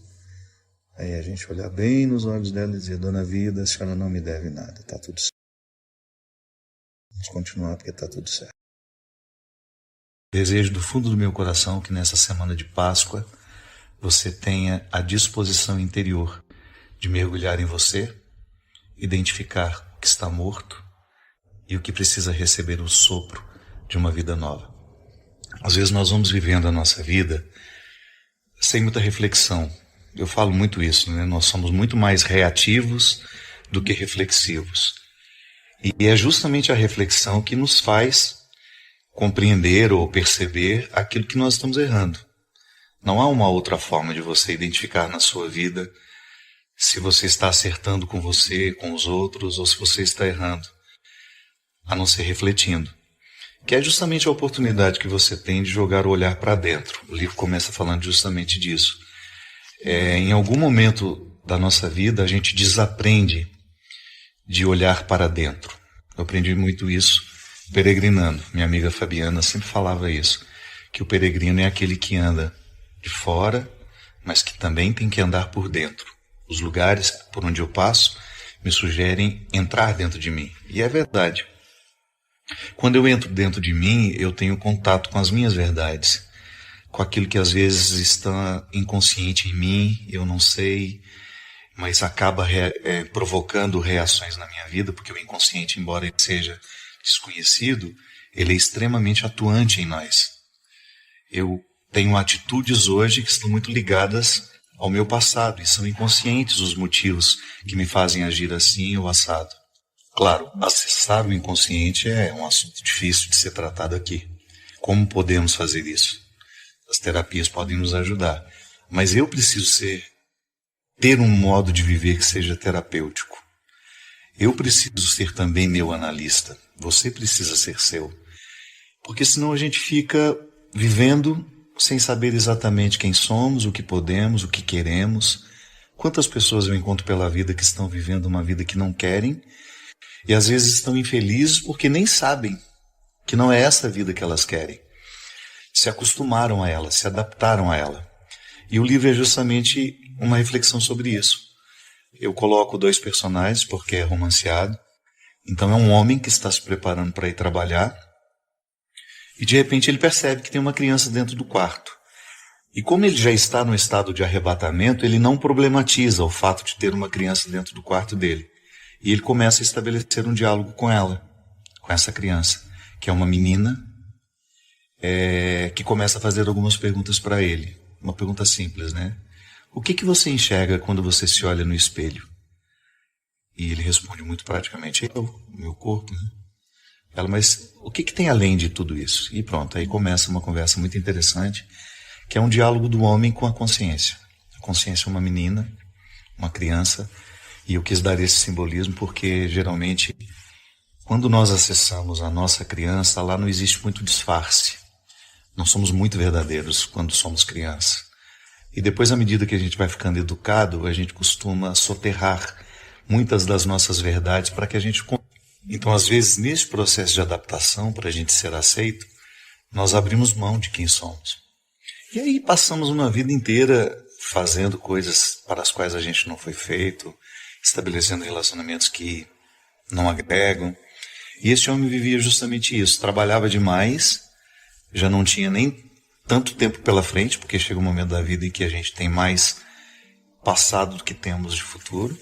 Speaker 2: Aí a gente olhar bem nos olhos dela e dizer, dona Vida, a senhora não me deve nada, está tudo certo. Vamos continuar porque está tudo certo. Desejo do fundo do meu coração que nessa semana de Páscoa você tenha a disposição interior de mergulhar em você, identificar o que está morto e o que precisa receber o sopro de uma vida nova. Às vezes nós vamos vivendo a nossa vida sem muita reflexão. Eu falo muito isso, né? Nós somos muito mais reativos do que reflexivos. E é justamente a reflexão que nos faz compreender ou perceber aquilo que nós estamos errando. Não há uma outra forma de você identificar na sua vida se você está acertando com você, com os outros, ou se você está errando, a não ser refletindo. Que é justamente a oportunidade que você tem de jogar o olhar para dentro. O livro começa falando justamente disso. Em algum momento da nossa vida, a gente desaprende de olhar para dentro. Eu aprendi muito isso peregrinando. Minha amiga Fabiana sempre falava isso, que o peregrino é aquele que anda de fora, mas que também tem que andar por dentro. Os lugares por onde eu passo me sugerem entrar dentro de mim. E é verdade. Quando eu entro dentro de mim, eu tenho contato com as minhas verdades, com aquilo que às vezes está inconsciente em mim, eu não sei, mas acaba provocando reações na minha vida, porque o inconsciente, embora ele seja desconhecido, ele é extremamente atuante em nós. Eu tenho atitudes hoje que estão muito ligadas ao meu passado, e são inconscientes os motivos que me fazem agir assim ou assado. Claro, acessar o inconsciente é um assunto difícil de ser tratado aqui. Como podemos fazer isso? As terapias podem nos ajudar, mas eu preciso ter um modo de viver que seja terapêutico. Eu preciso ser também meu analista. Você precisa ser seu. Porque senão a gente fica vivendo sem saber exatamente quem somos, o que podemos, o que queremos. Quantas pessoas eu encontro pela vida que estão vivendo uma vida que não querem E às vezes estão infelizes porque nem sabem que não é essa a vida que elas querem. Se acostumaram a ela, se adaptaram a ela. E o livro é justamente uma reflexão sobre isso. Eu coloco 2 personagens porque é romanceado. Então é um homem que está se preparando para ir trabalhar e de repente ele percebe que tem uma criança dentro do quarto. E como ele já está no estado de arrebatamento, ele não problematiza o fato de ter uma criança dentro do quarto dele. E ele começa a estabelecer um diálogo com ela, com essa criança, que é uma menina, que começa a fazer algumas perguntas para ele. Uma pergunta simples, né? O que você enxerga quando você se olha no espelho? E ele responde muito praticamente, meu corpo, né? Ela, mas o que tem além de tudo isso? E pronto, aí começa uma conversa muito interessante, que é um diálogo do homem com a consciência. A consciência é uma menina, uma criança, e eu quis dar esse simbolismo porque geralmente, quando nós acessamos a nossa criança, lá não existe muito disfarce. Nós somos muito verdadeiros quando somos criança. E depois, à medida que a gente vai ficando educado, a gente costuma soterrar muitas das nossas verdades para que a gente... Então, às vezes, nesse processo de adaptação, para a gente ser aceito, nós abrimos mão de quem somos. E aí passamos uma vida inteira fazendo coisas para as quais a gente não foi feito, estabelecendo relacionamentos que não agregam. E esse homem vivia justamente isso, trabalhava demais, já não tinha nem tanto tempo pela frente, porque chega um momento da vida em que a gente tem mais passado do que temos de futuro.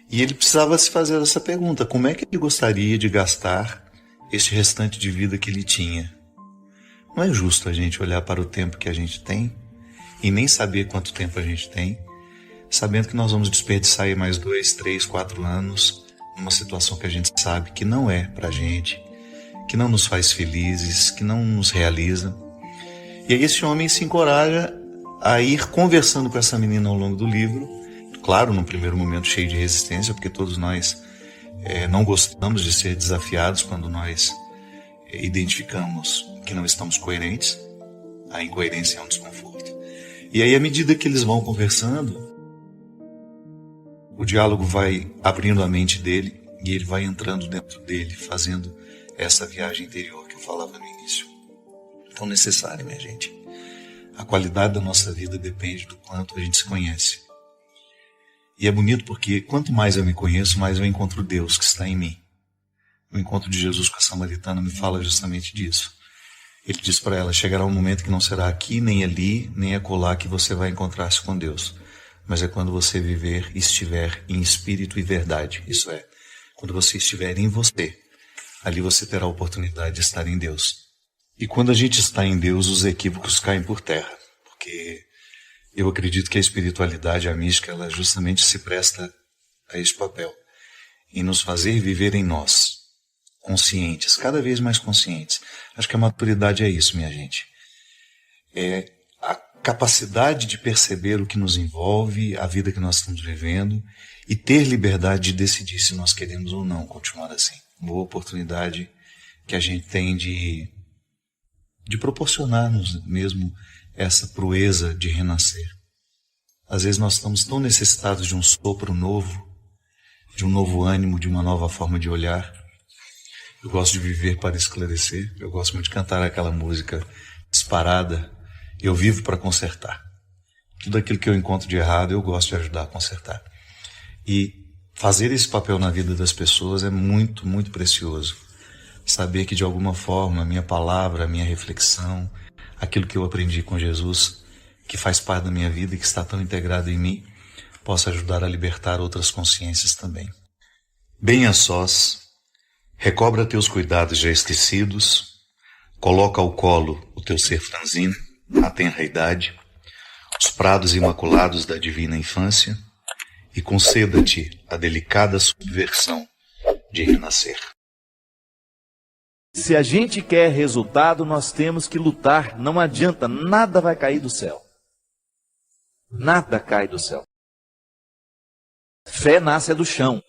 Speaker 2: E ele precisava se fazer essa pergunta, como é que ele gostaria de gastar este restante de vida que ele tinha? Não é justo a gente olhar para o tempo que a gente tem e nem saber quanto tempo a gente tem, sabendo que nós vamos desperdiçar aí mais 2, 3, 4 anos numa situação que a gente sabe que não é pra gente, que não nos faz felizes, que não nos realiza. E aí esse homem se encoraja a ir conversando com essa menina ao longo do livro, claro, num primeiro momento cheio de resistência, porque todos nós não gostamos de ser desafiados quando nós identificamos que não estamos coerentes. A incoerência é um desconforto. E aí, à medida que eles vão conversando, o diálogo vai abrindo a mente dele e ele vai entrando dentro dele, fazendo essa viagem interior que eu falava no início. Tão necessária, minha gente. A qualidade da nossa vida depende do quanto a gente se conhece. E é bonito porque quanto mais eu me conheço, mais eu encontro Deus que está em mim. O encontro de Jesus com a samaritana me fala justamente disso. Ele diz para ela, chegará um momento que não será aqui, nem ali, nem acolá que você vai encontrar-se com Deus. Mas é quando você viver e estiver em espírito e verdade. Isso é, quando você estiver em você, ali você terá a oportunidade de estar em Deus. E quando a gente está em Deus, os equívocos caem por terra. Porque eu acredito que a espiritualidade, a mística, ela justamente se presta a esse papel. Em nos fazer viver em nós. Conscientes, cada vez mais conscientes. Acho que a maturidade é isso, minha gente. É a capacidade de perceber o que nos envolve, a vida que nós estamos vivendo e ter liberdade de decidir se nós queremos ou não continuar assim. Boa oportunidade que a gente tem de proporcionar-nos mesmo essa proeza de renascer. Às vezes nós estamos tão necessitados de um sopro novo, de um novo ânimo, de uma nova forma de olhar. Eu gosto de viver para esclarecer. Eu gosto muito de cantar aquela música disparada. Eu vivo para consertar. Tudo aquilo que eu encontro de errado, eu gosto de ajudar a consertar. E fazer esse papel na vida das pessoas é muito, muito precioso. Saber que de alguma forma a minha palavra, a minha reflexão, aquilo que eu aprendi com Jesus, que faz parte da minha vida e que está tão integrado em mim, possa ajudar a libertar outras consciências também. Bem a sós, recobra teus cuidados já esquecidos, coloca ao colo o teu ser franzino, a tenra idade, os prados imaculados da divina infância, e conceda-te a delicada subversão de renascer.
Speaker 3: Se a gente quer resultado, nós temos que lutar. Não adianta, nada vai cair do céu. Nada cai do céu. Fé nasce do chão.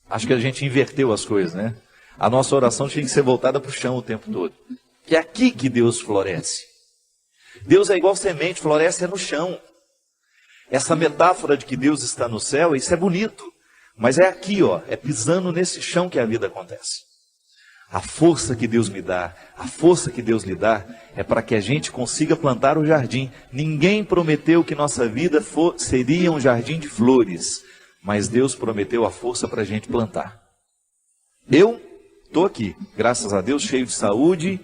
Speaker 3: Acho que a gente inverteu as coisas, né? A nossa oração tinha que ser voltada para o chão o tempo todo. Que é aqui que Deus floresce. Deus é igual semente, floresce no chão. Essa metáfora de que Deus está no céu, isso é bonito. Mas é aqui, ó, é pisando nesse chão que a vida acontece. A força que Deus me dá, a força que Deus lhe dá, é para que a gente consiga plantar o jardim. Ninguém prometeu que nossa vida seria um jardim de flores, mas Deus prometeu a força para a gente plantar. Eu estou aqui, graças a Deus, cheio de saúde,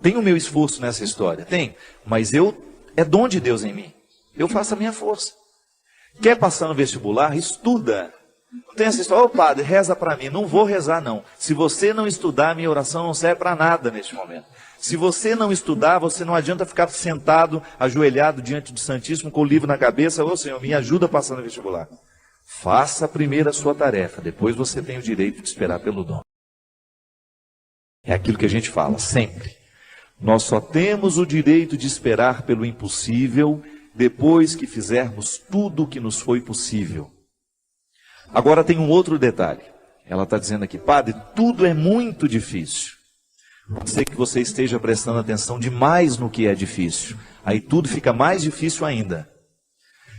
Speaker 3: tenho o meu esforço nessa história, tem, mas é dom de Deus em mim. Eu faço a minha força. Quer passar no vestibular? Estuda. Não tem essa história, ô padre, reza para mim. Não vou rezar, não. Se você não estudar, minha oração não serve para nada neste momento. Se você não estudar, você não adianta ficar sentado, ajoelhado diante do Santíssimo, com o livro na cabeça. Ô Senhor, me ajuda a passar no vestibular. Faça primeiro a sua tarefa, depois você tem o direito de esperar pelo dom. É aquilo que a gente fala, sempre. Nós só temos o direito de esperar pelo impossível depois que fizermos tudo o que nos foi possível. Agora tem um outro detalhe. Ela está dizendo aqui, padre, tudo é muito difícil. Pode ser que você esteja prestando atenção demais no que é difícil. Aí tudo fica mais difícil ainda.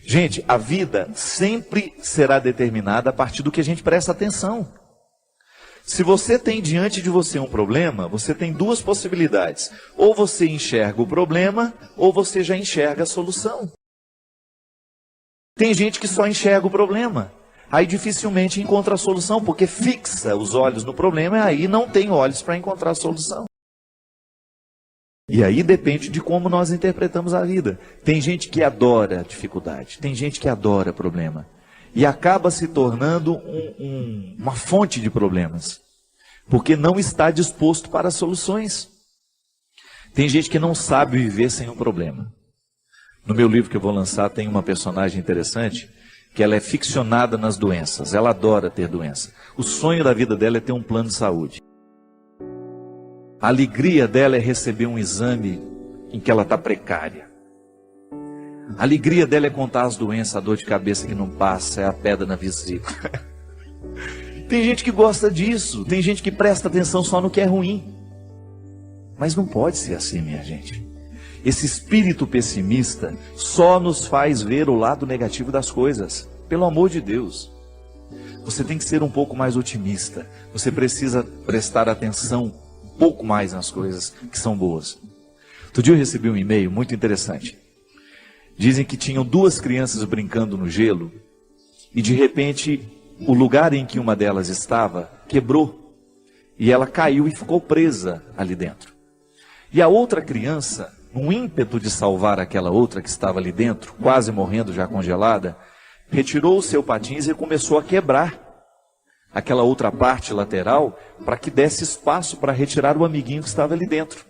Speaker 3: Gente, a vida sempre será determinada a partir do que a gente presta atenção. Se você tem diante de você um problema, você tem duas possibilidades. Ou você enxerga o problema, ou você já enxerga a solução. Tem gente que só enxerga o problema. Aí dificilmente encontra a solução, porque fixa os olhos no problema e aí não tem olhos para encontrar a solução. E aí depende de como nós interpretamos a vida. Tem gente que adora a dificuldade, tem gente que adora problema. E acaba se tornando uma fonte de problemas, porque não está disposto para soluções. Tem gente que não sabe viver sem um problema. No meu livro que eu vou lançar tem uma personagem interessante, que ela é ficcionada nas doenças, ela adora ter doença. O sonho da vida dela é ter um plano de saúde. A alegria dela é receber um exame em que ela está precária. A alegria dela é contar as doenças, a dor de cabeça que não passa, é a pedra na vesícula. Tem gente que gosta disso, tem gente que presta atenção só no que é ruim. Mas não pode ser assim, minha gente. Esse espírito pessimista só nos faz ver o lado negativo das coisas. Pelo amor de Deus. Você tem que ser um pouco mais otimista. Você precisa prestar atenção um pouco mais nas coisas que são boas. Outro dia eu recebi um e-mail muito interessante. Dizem que tinham duas crianças brincando no gelo e de repente o lugar em que uma delas estava quebrou e ela caiu e ficou presa ali dentro. E a outra criança, num ímpeto de salvar aquela outra que estava ali dentro, quase morrendo já congelada, retirou o seu patins e começou a quebrar aquela outra parte lateral para que desse espaço para retirar o amiguinho que estava ali dentro.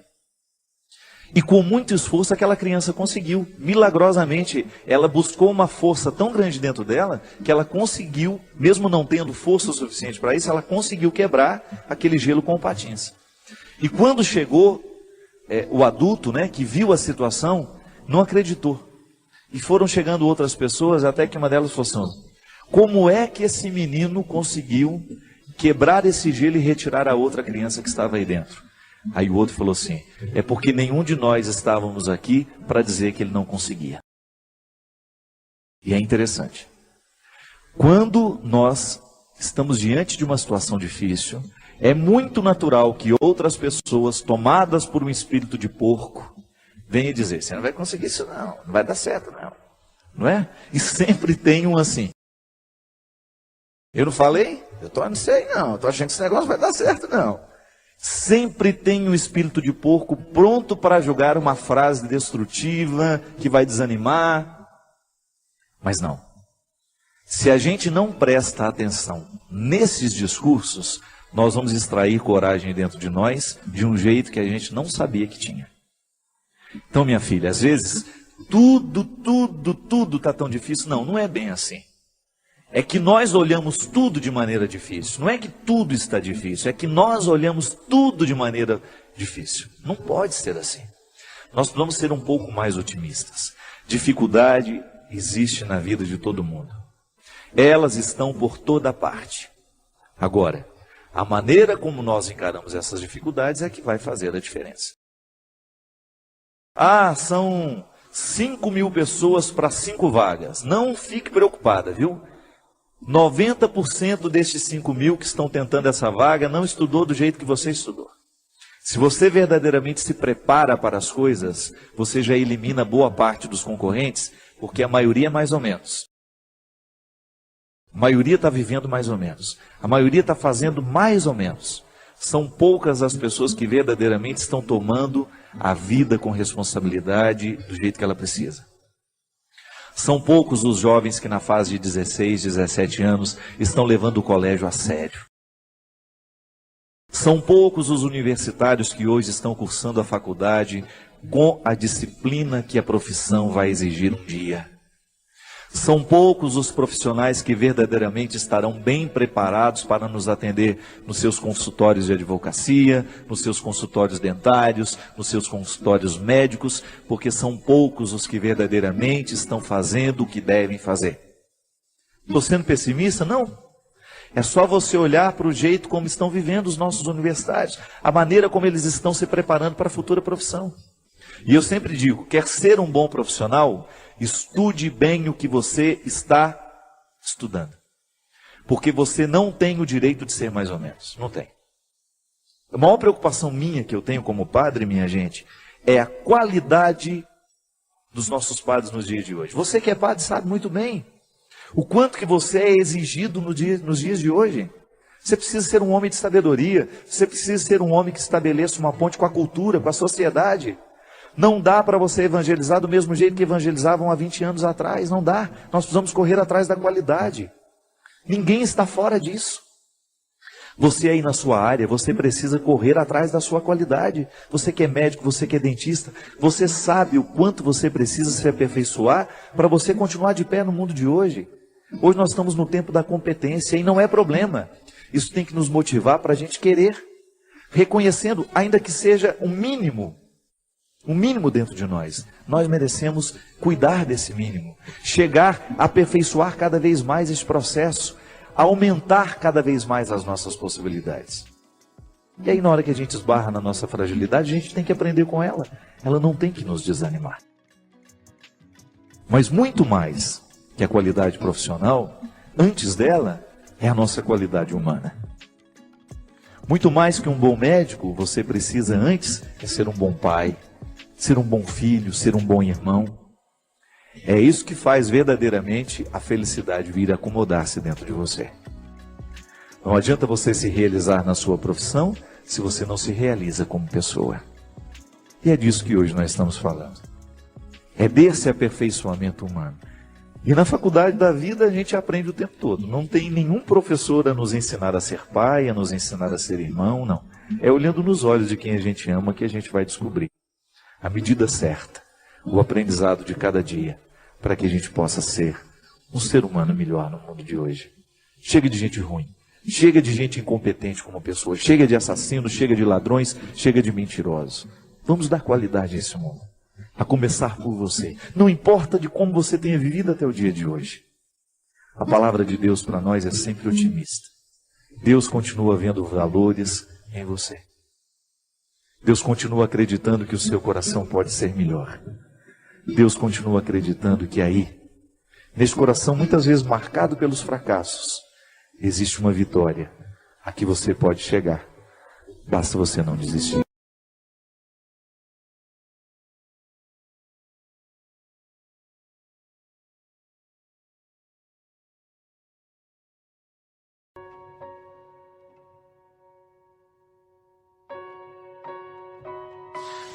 Speaker 3: E com muito esforço aquela criança conseguiu. Milagrosamente, ela buscou uma força tão grande dentro dela que ela conseguiu, mesmo não tendo força o suficiente para isso, ela conseguiu quebrar aquele gelo com o patins. E quando chegou o adulto, né, que viu a situação, não acreditou. E foram chegando outras pessoas, até que uma delas falou assim, como é que esse menino conseguiu quebrar esse gelo e retirar a outra criança que estava aí dentro? Aí o outro falou assim, é porque nenhum de nós estávamos aqui para dizer que ele não conseguia. E é interessante. Quando nós estamos diante de uma situação difícil, é muito natural que outras pessoas, tomadas por um espírito de porco, venham dizer, você não vai conseguir isso não vai dar certo não. Não é? E sempre tem um assim. Eu não falei? Eu não sei não, estou achando que esse negócio vai dar certo não. Sempre tem um espírito de porco pronto para jogar uma frase destrutiva, que vai desanimar. Mas não. Se a gente não presta atenção nesses discursos, nós vamos extrair coragem dentro de nós de um jeito que a gente não sabia que tinha. Então, minha filha, às vezes, tudo está tão difícil. Não, não é bem assim. É que nós olhamos tudo de maneira difícil. Não é que tudo está difícil, é que nós olhamos tudo de maneira difícil. Não pode ser assim. Nós precisamos ser um pouco mais otimistas. Dificuldade existe na vida de todo mundo. Elas estão por toda parte. Agora, a maneira como nós encaramos essas dificuldades é que vai fazer a diferença. Ah, são 5.000 pessoas para 5 vagas. Não fique preocupada, viu? 90% destes 5 mil que estão tentando essa vaga não estudou do jeito que você estudou. Se você verdadeiramente se prepara para as coisas, você já elimina boa parte dos concorrentes, porque a maioria é mais ou menos. A maioria está vivendo mais ou menos. A maioria está fazendo mais ou menos. São poucas as pessoas que verdadeiramente estão tomando a vida com responsabilidade do jeito que ela precisa. São poucos os jovens que na fase de 16, 17 anos estão levando o colégio a sério. São poucos os universitários que hoje estão cursando a faculdade com a disciplina que a profissão vai exigir um dia. São poucos os profissionais que verdadeiramente estarão bem preparados para nos atender nos seus consultórios de advocacia, nos seus consultórios dentários, nos seus consultórios médicos, porque são poucos os que verdadeiramente estão fazendo o que devem fazer. Estou sendo pessimista? Não. É só você olhar para o jeito como estão vivendo os nossos universitários, a maneira como eles estão se preparando para a futura profissão. E eu sempre digo, quer ser um bom profissional, estude bem o que você está estudando. Porque você não tem o direito de ser mais ou menos. Não tem. A maior preocupação minha que eu tenho como padre, minha gente, é a qualidade dos nossos padres nos dias de hoje. Você que é padre sabe muito bem o quanto que você é exigido nos dias de hoje. Você precisa ser um homem de sabedoria. Você precisa ser um homem que estabeleça uma ponte com a cultura, com a sociedade. Não dá para você evangelizar do mesmo jeito que evangelizavam há 20 anos atrás. Não dá. Nós precisamos correr atrás da qualidade. Ninguém está fora disso. Você aí na sua área, você precisa correr atrás da sua qualidade. Você que é médico, você que é dentista, você sabe o quanto você precisa se aperfeiçoar para você continuar de pé no mundo de hoje. Hoje nós estamos no tempo da competência e não é problema. Isso tem que nos motivar para a gente querer, reconhecendo, ainda que seja um mínimo dentro de nós. Nós merecemos cuidar desse mínimo, chegar a aperfeiçoar cada vez mais esse processo, aumentar cada vez mais as nossas possibilidades. E aí na hora que a gente esbarra na nossa fragilidade, a gente tem que aprender com ela. Ela não tem que nos desanimar. Mas muito mais que a qualidade profissional, antes dela, é a nossa qualidade humana. Muito mais que um bom médico, você precisa antes ser um bom pai, ser um bom filho, ser um bom irmão. É isso que faz verdadeiramente a felicidade vir acomodar-se dentro de você. Não adianta você se realizar na sua profissão se você não se realiza como pessoa. E é disso que hoje nós estamos falando. É desse aperfeiçoamento humano. E na faculdade da vida a gente aprende o tempo todo. Não tem nenhum professor a nos ensinar a ser pai, a nos ensinar a ser irmão, não. É olhando nos olhos de quem a gente ama que a gente vai descobrir a medida certa, o aprendizado de cada dia, para que a gente possa ser um ser humano melhor no mundo de hoje. Chega de gente ruim, chega de gente incompetente como pessoa, chega de assassinos, chega de ladrões, chega de mentirosos. Vamos dar qualidade a esse mundo, a começar por você. Não importa de como você tenha vivido até o dia de hoje. A palavra de Deus para nós é sempre otimista. Deus continua vendo valores em você. Deus continua acreditando que o seu coração pode ser melhor. Deus continua acreditando que aí, nesse coração muitas vezes marcado pelos fracassos, existe uma vitória a que você pode chegar. Basta você não desistir.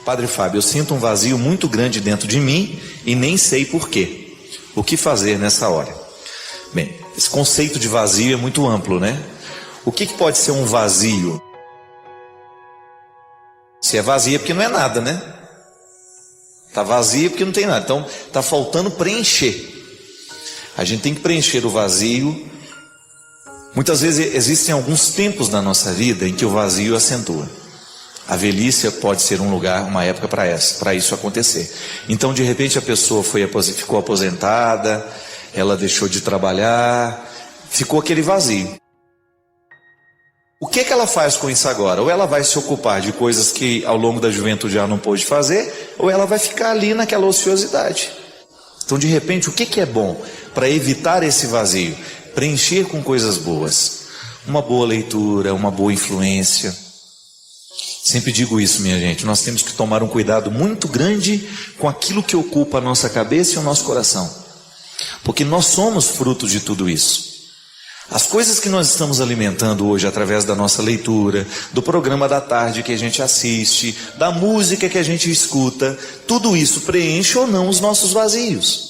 Speaker 1: Padre Fábio, eu sinto um vazio muito grande dentro de mim e nem sei porquê. O que fazer nessa hora? Bem, esse conceito de vazio é muito amplo, né? O que pode ser um vazio? Se é vazio é porque não é nada, né? Está vazio porque não tem nada. Então, está faltando preencher. A gente tem que preencher o vazio. Muitas vezes existem alguns tempos na nossa vida em que o vazio acentua. A velhice pode ser um lugar, uma época para isso acontecer. Então, de repente, a pessoa ficou aposentada, ela deixou de trabalhar, ficou aquele vazio. O que ela faz com isso agora? Ou ela vai se ocupar de coisas que ao longo da juventude ela não pôde fazer, ou ela vai ficar ali naquela ociosidade. Então, de repente, o que é bom para evitar esse vazio? preencher com coisas boas. Uma boa leitura, uma boa influência. Sempre digo isso, minha gente, nós temos que tomar um cuidado muito grande com aquilo que ocupa a nossa cabeça e o nosso coração. Porque nós somos fruto de tudo isso. As coisas que nós estamos alimentando hoje através da nossa leitura, do programa da tarde que a gente assiste, da música que a gente escuta, tudo isso preenche ou não os nossos vazios.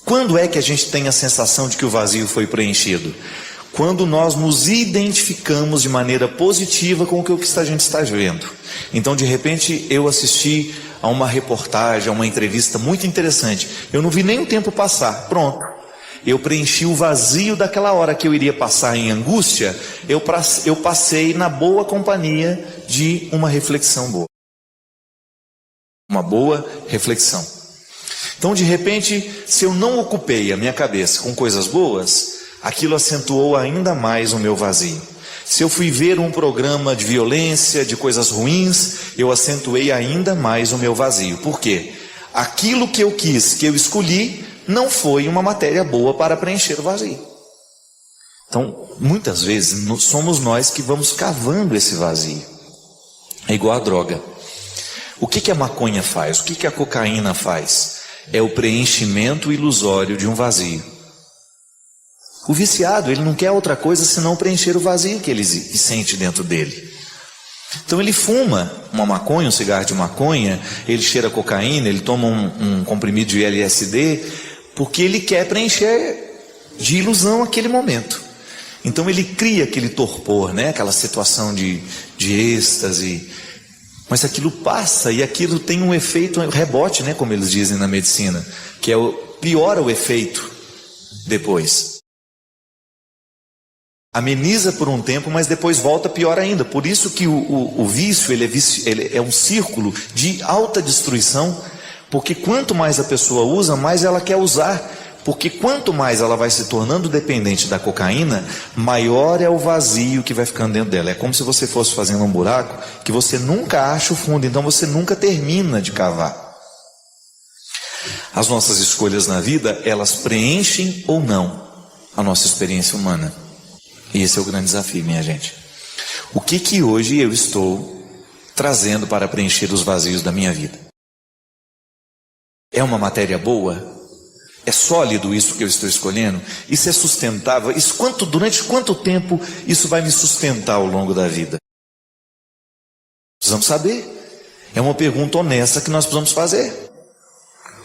Speaker 1: Quando é que a gente tem a sensação de que o vazio foi preenchido? Quando nós nos identificamos de maneira positiva com o que a gente está vendo. Então, de repente, eu assisti a uma reportagem, a uma entrevista muito interessante. Eu não vi nem o tempo passar. Pronto. Eu preenchi o vazio daquela hora que eu iria passar em angústia. Eu passei na boa companhia de uma reflexão boa. Uma boa reflexão. Então, de repente, se eu não ocupei a minha cabeça com coisas boas, aquilo acentuou ainda mais o meu vazio. Se eu fui ver um programa de violência, de coisas ruins, eu acentuei ainda mais o meu vazio. Por quê? Aquilo que eu quis, que eu escolhi, não foi uma matéria boa para preencher o vazio. Então, muitas vezes, somos nós que vamos cavando esse vazio. É igual a droga. O que a maconha faz? O que a cocaína faz? É o preenchimento ilusório de um vazio. O viciado, ele não quer outra coisa senão preencher o vazio que ele sente dentro dele. Então ele fuma uma maconha, um cigarro de maconha, ele cheira cocaína, ele toma um comprimido de LSD, porque ele quer preencher de ilusão aquele momento. Então ele cria aquele torpor, né? Aquela situação de êxtase. Mas aquilo passa e aquilo tem um efeito rebote, né? Como eles dizem na medicina, que piora o efeito depois. Ameniza por um tempo, mas depois volta pior ainda. Por isso que o vício, ele é um círculo de alta destruição, porque quanto mais a pessoa usa, mais ela quer usar. Porque quanto mais ela vai se tornando dependente da cocaína, maior é o vazio que vai ficando dentro dela. É como se você fosse fazendo um buraco que você nunca acha o fundo, então você nunca termina de cavar. As nossas escolhas na vida, elas preenchem ou não a nossa experiência humana. E esse é o grande desafio, minha gente. O que hoje eu estou trazendo para preencher os vazios da minha vida? É uma matéria boa? É sólido isso que eu estou escolhendo? Isso é sustentável? Durante quanto tempo isso vai me sustentar ao longo da vida? Precisamos saber. É uma pergunta honesta que nós precisamos fazer.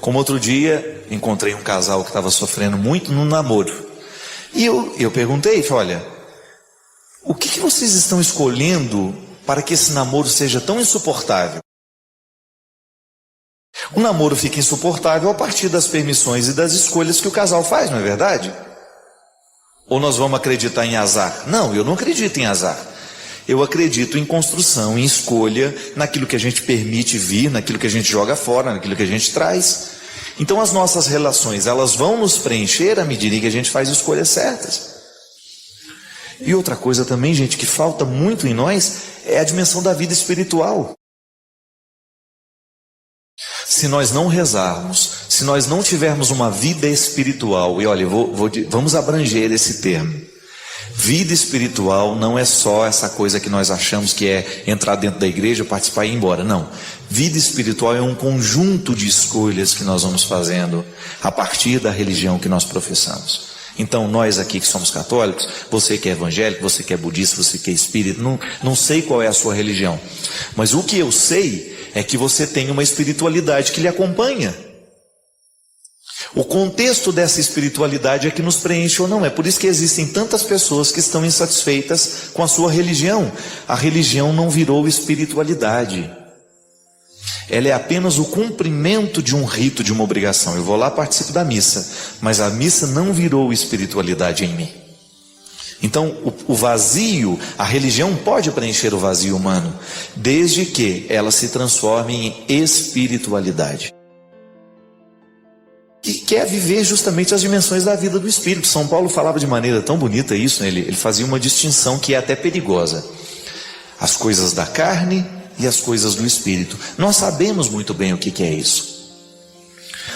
Speaker 1: Como outro dia, encontrei um casal que estava sofrendo muito no namoro. E eu perguntei, olha, o que vocês estão escolhendo para que esse namoro seja tão insuportável? O namoro fica insuportável a partir das permissões e das escolhas que o casal faz, não é verdade? Ou nós vamos acreditar em azar? Não, eu não acredito em azar. Eu acredito em construção, em escolha, naquilo que a gente permite vir, naquilo que a gente joga fora, naquilo que a gente traz. Então as nossas relações, elas vão nos preencher à medida que a gente faz escolhas certas. E outra coisa também, gente, que falta muito em nós, é a dimensão da vida espiritual. Se nós não rezarmos, se nós não tivermos uma vida espiritual, e olha, vamos abranger esse termo. Vida espiritual não é só essa coisa que nós achamos que é entrar dentro da igreja, participar e ir embora. Não. Vida espiritual é um conjunto de escolhas que nós vamos fazendo a partir da religião que nós professamos. Então nós aqui que somos católicos, você que é evangélico, você que é budista, você que é espírita, não sei qual é a sua religião. Mas o que eu sei é que você tem uma espiritualidade que lhe acompanha. O contexto dessa espiritualidade é que nos preenche ou não. É por isso que existem tantas pessoas que estão insatisfeitas com a sua religião. A religião não virou espiritualidade. Ela é apenas o cumprimento de um rito, de uma obrigação. Eu vou lá, participo da missa, mas a missa não virou espiritualidade em mim. Então o vazio, a religião pode preencher o vazio humano, desde que ela se transforme em espiritualidade. Que quer viver justamente as dimensões da vida do Espírito. São Paulo falava de maneira tão bonita isso, né? Ele fazia uma distinção que é até perigosa. As coisas da carne e as coisas do Espírito. Nós sabemos muito bem o que é isso.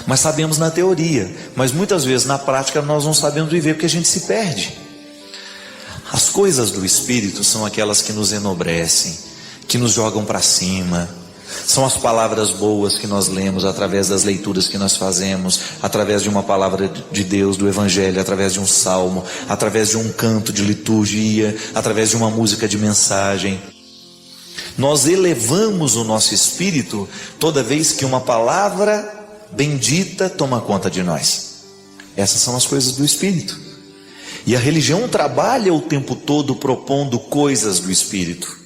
Speaker 3: Mas sabemos na teoria, mas muitas vezes na prática nós não sabemos viver porque a gente se perde. As coisas do Espírito são aquelas que nos enobrecem, que nos jogam para cima. São as palavras boas que nós lemos através das leituras que nós fazemos, através de uma palavra de Deus, do Evangelho, através de um salmo, através de um canto de liturgia, através de uma música de mensagem. Nós elevamos o nosso espírito toda vez que uma palavra bendita toma conta de nós. Essas são as coisas do Espírito. E a religião trabalha o tempo todo propondo coisas do Espírito.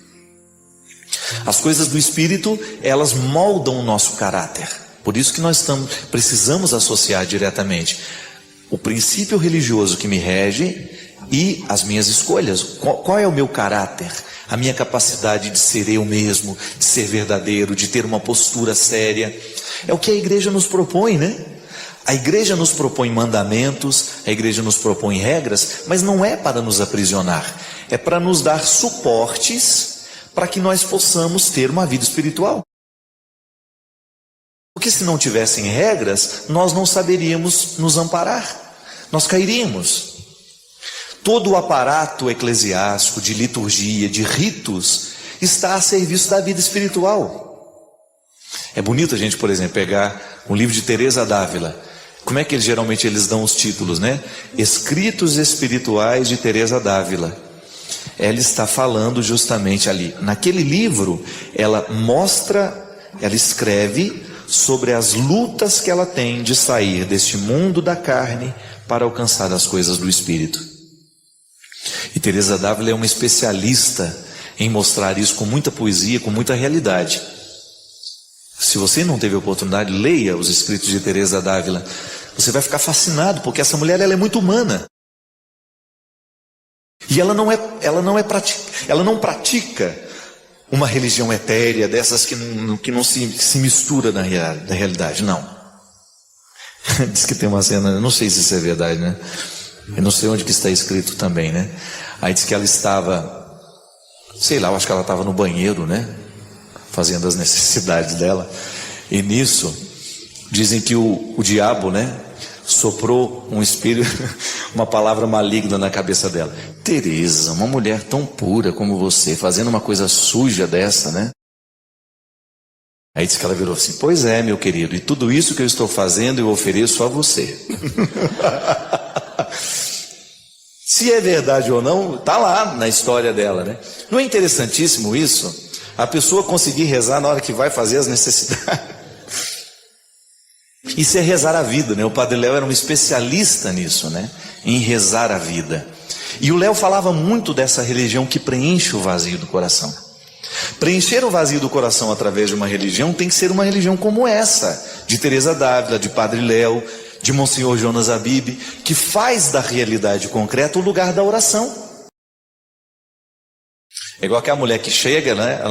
Speaker 3: As coisas do Espírito, elas moldam o nosso caráter. Por isso que nós precisamos associar diretamente o princípio religioso que me rege e as minhas escolhas. Qual é o meu caráter? A minha capacidade de ser eu mesmo, de ser verdadeiro, de ter uma postura séria. É o que a igreja nos propõe, né? A igreja nos propõe mandamentos, a igreja nos propõe regras, mas não é para nos aprisionar. É para nos dar suportes para que nós possamos ter uma vida espiritual. Porque se não tivessem regras, nós não saberíamos nos amparar. Nós cairíamos. Todo o aparato eclesiástico, de liturgia, de ritos, está a serviço da vida espiritual. É bonito a gente, por exemplo, pegar um livro de Teresa d'Ávila. Como é que geralmente eles dão os títulos, né? Escritos espirituais de Teresa d'Ávila. Ela está falando justamente ali. Naquele livro, ela escreve sobre as lutas que ela tem de sair deste mundo da carne para alcançar as coisas do Espírito. E Teresa d'Ávila é uma especialista em mostrar isso com muita poesia, com muita realidade. Se você não teve a oportunidade, leia os escritos de Teresa d'Ávila. Você vai ficar fascinado, porque essa mulher ela é muito humana. E ela não pratica uma religião etérea, dessas que não se mistura na realidade, não. Diz que tem uma cena, eu não sei se isso é verdade, né? Eu não sei onde que está escrito também, né? Aí diz que ela estava, sei lá, eu acho que ela estava no banheiro, né? Fazendo as necessidades dela. E nisso, dizem que o diabo, né? Soprou um espírito, uma palavra maligna na cabeça dela. Teresa, uma mulher tão pura como você, fazendo uma coisa suja dessa, né? Aí disse que ela virou assim: pois é, meu querido, e tudo isso que eu estou fazendo eu ofereço a você. Se é verdade ou não, está lá na história dela, né? Não é interessantíssimo isso? A pessoa conseguir rezar na hora que vai fazer as necessidades. Isso é rezar a vida, né? O Padre Léo era um especialista nisso, né? Em rezar a vida. E o Léo falava muito dessa religião que preenche o vazio do coração. Preencher o vazio do coração através de uma religião tem que ser uma religião como essa, de Teresa d'Ávila, de Padre Léo, de Monsenhor Jonas Abib, que faz da realidade concreta o lugar da oração. É igual aquela mulher que chega, né?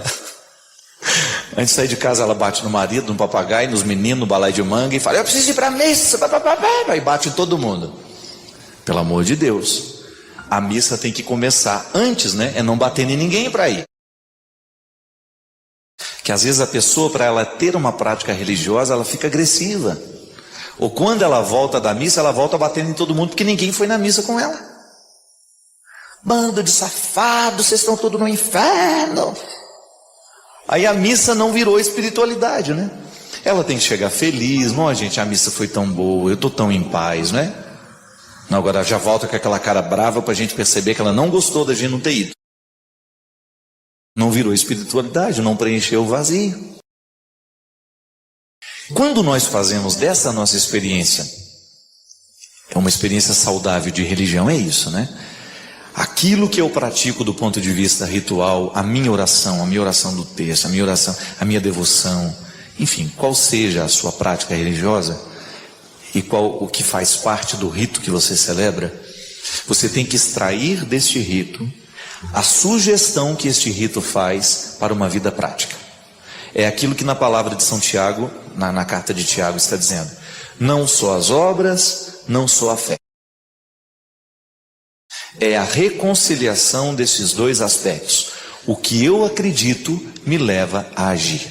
Speaker 3: Antes de sair de casa, ela bate no marido, no papagaio, nos meninos, no balai de manga, e fala: eu preciso ir para a missa, e bate em todo mundo. Pelo amor de Deus, a missa tem que começar antes, né? É não bater em ninguém para ir. Que às vezes a pessoa, para ela ter uma prática religiosa, ela fica agressiva. Ou quando ela volta da missa, ela volta batendo em todo mundo, porque ninguém foi na missa com ela. Bando de safados, vocês estão todos no inferno. Aí a missa não virou espiritualidade, né? Ela tem que chegar feliz. Não, gente, a missa foi tão boa, eu estou tão em paz, né? Não, agora já volta com aquela cara brava para a gente perceber que ela não gostou da gente não ter ido. Não virou espiritualidade, não preencheu o vazio. Quando nós fazemos dessa nossa experiência, é uma experiência saudável de religião, é isso, né? Aquilo que eu pratico do ponto de vista ritual, a minha oração do texto, a minha oração, a minha devoção, enfim, qual seja a sua prática religiosa e qual o que faz parte do rito que você celebra, você tem que extrair deste rito a sugestão que este rito faz para uma vida prática. É aquilo que na palavra de São Tiago, na carta de Tiago está dizendo: não só as obras, não só a fé. É a reconciliação desses dois aspectos. O que eu acredito me leva a agir.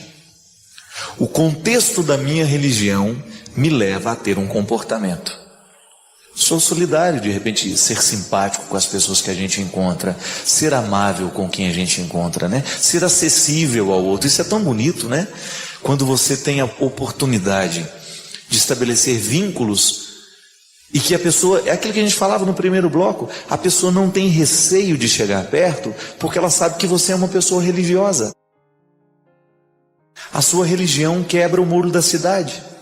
Speaker 3: O contexto da minha religião
Speaker 4: me leva a ter um comportamento. Sou solidário, de repente, ser simpático com as pessoas que a gente encontra, ser amável com quem a gente encontra, né? Ser acessível ao outro. Isso é tão bonito, né? Quando você tem a oportunidade de estabelecer vínculos e que a pessoa, é aquilo que a gente falava no primeiro bloco, a pessoa não tem receio de chegar perto porque ela sabe que você é uma pessoa religiosa. A sua religião quebra o muro da cidade.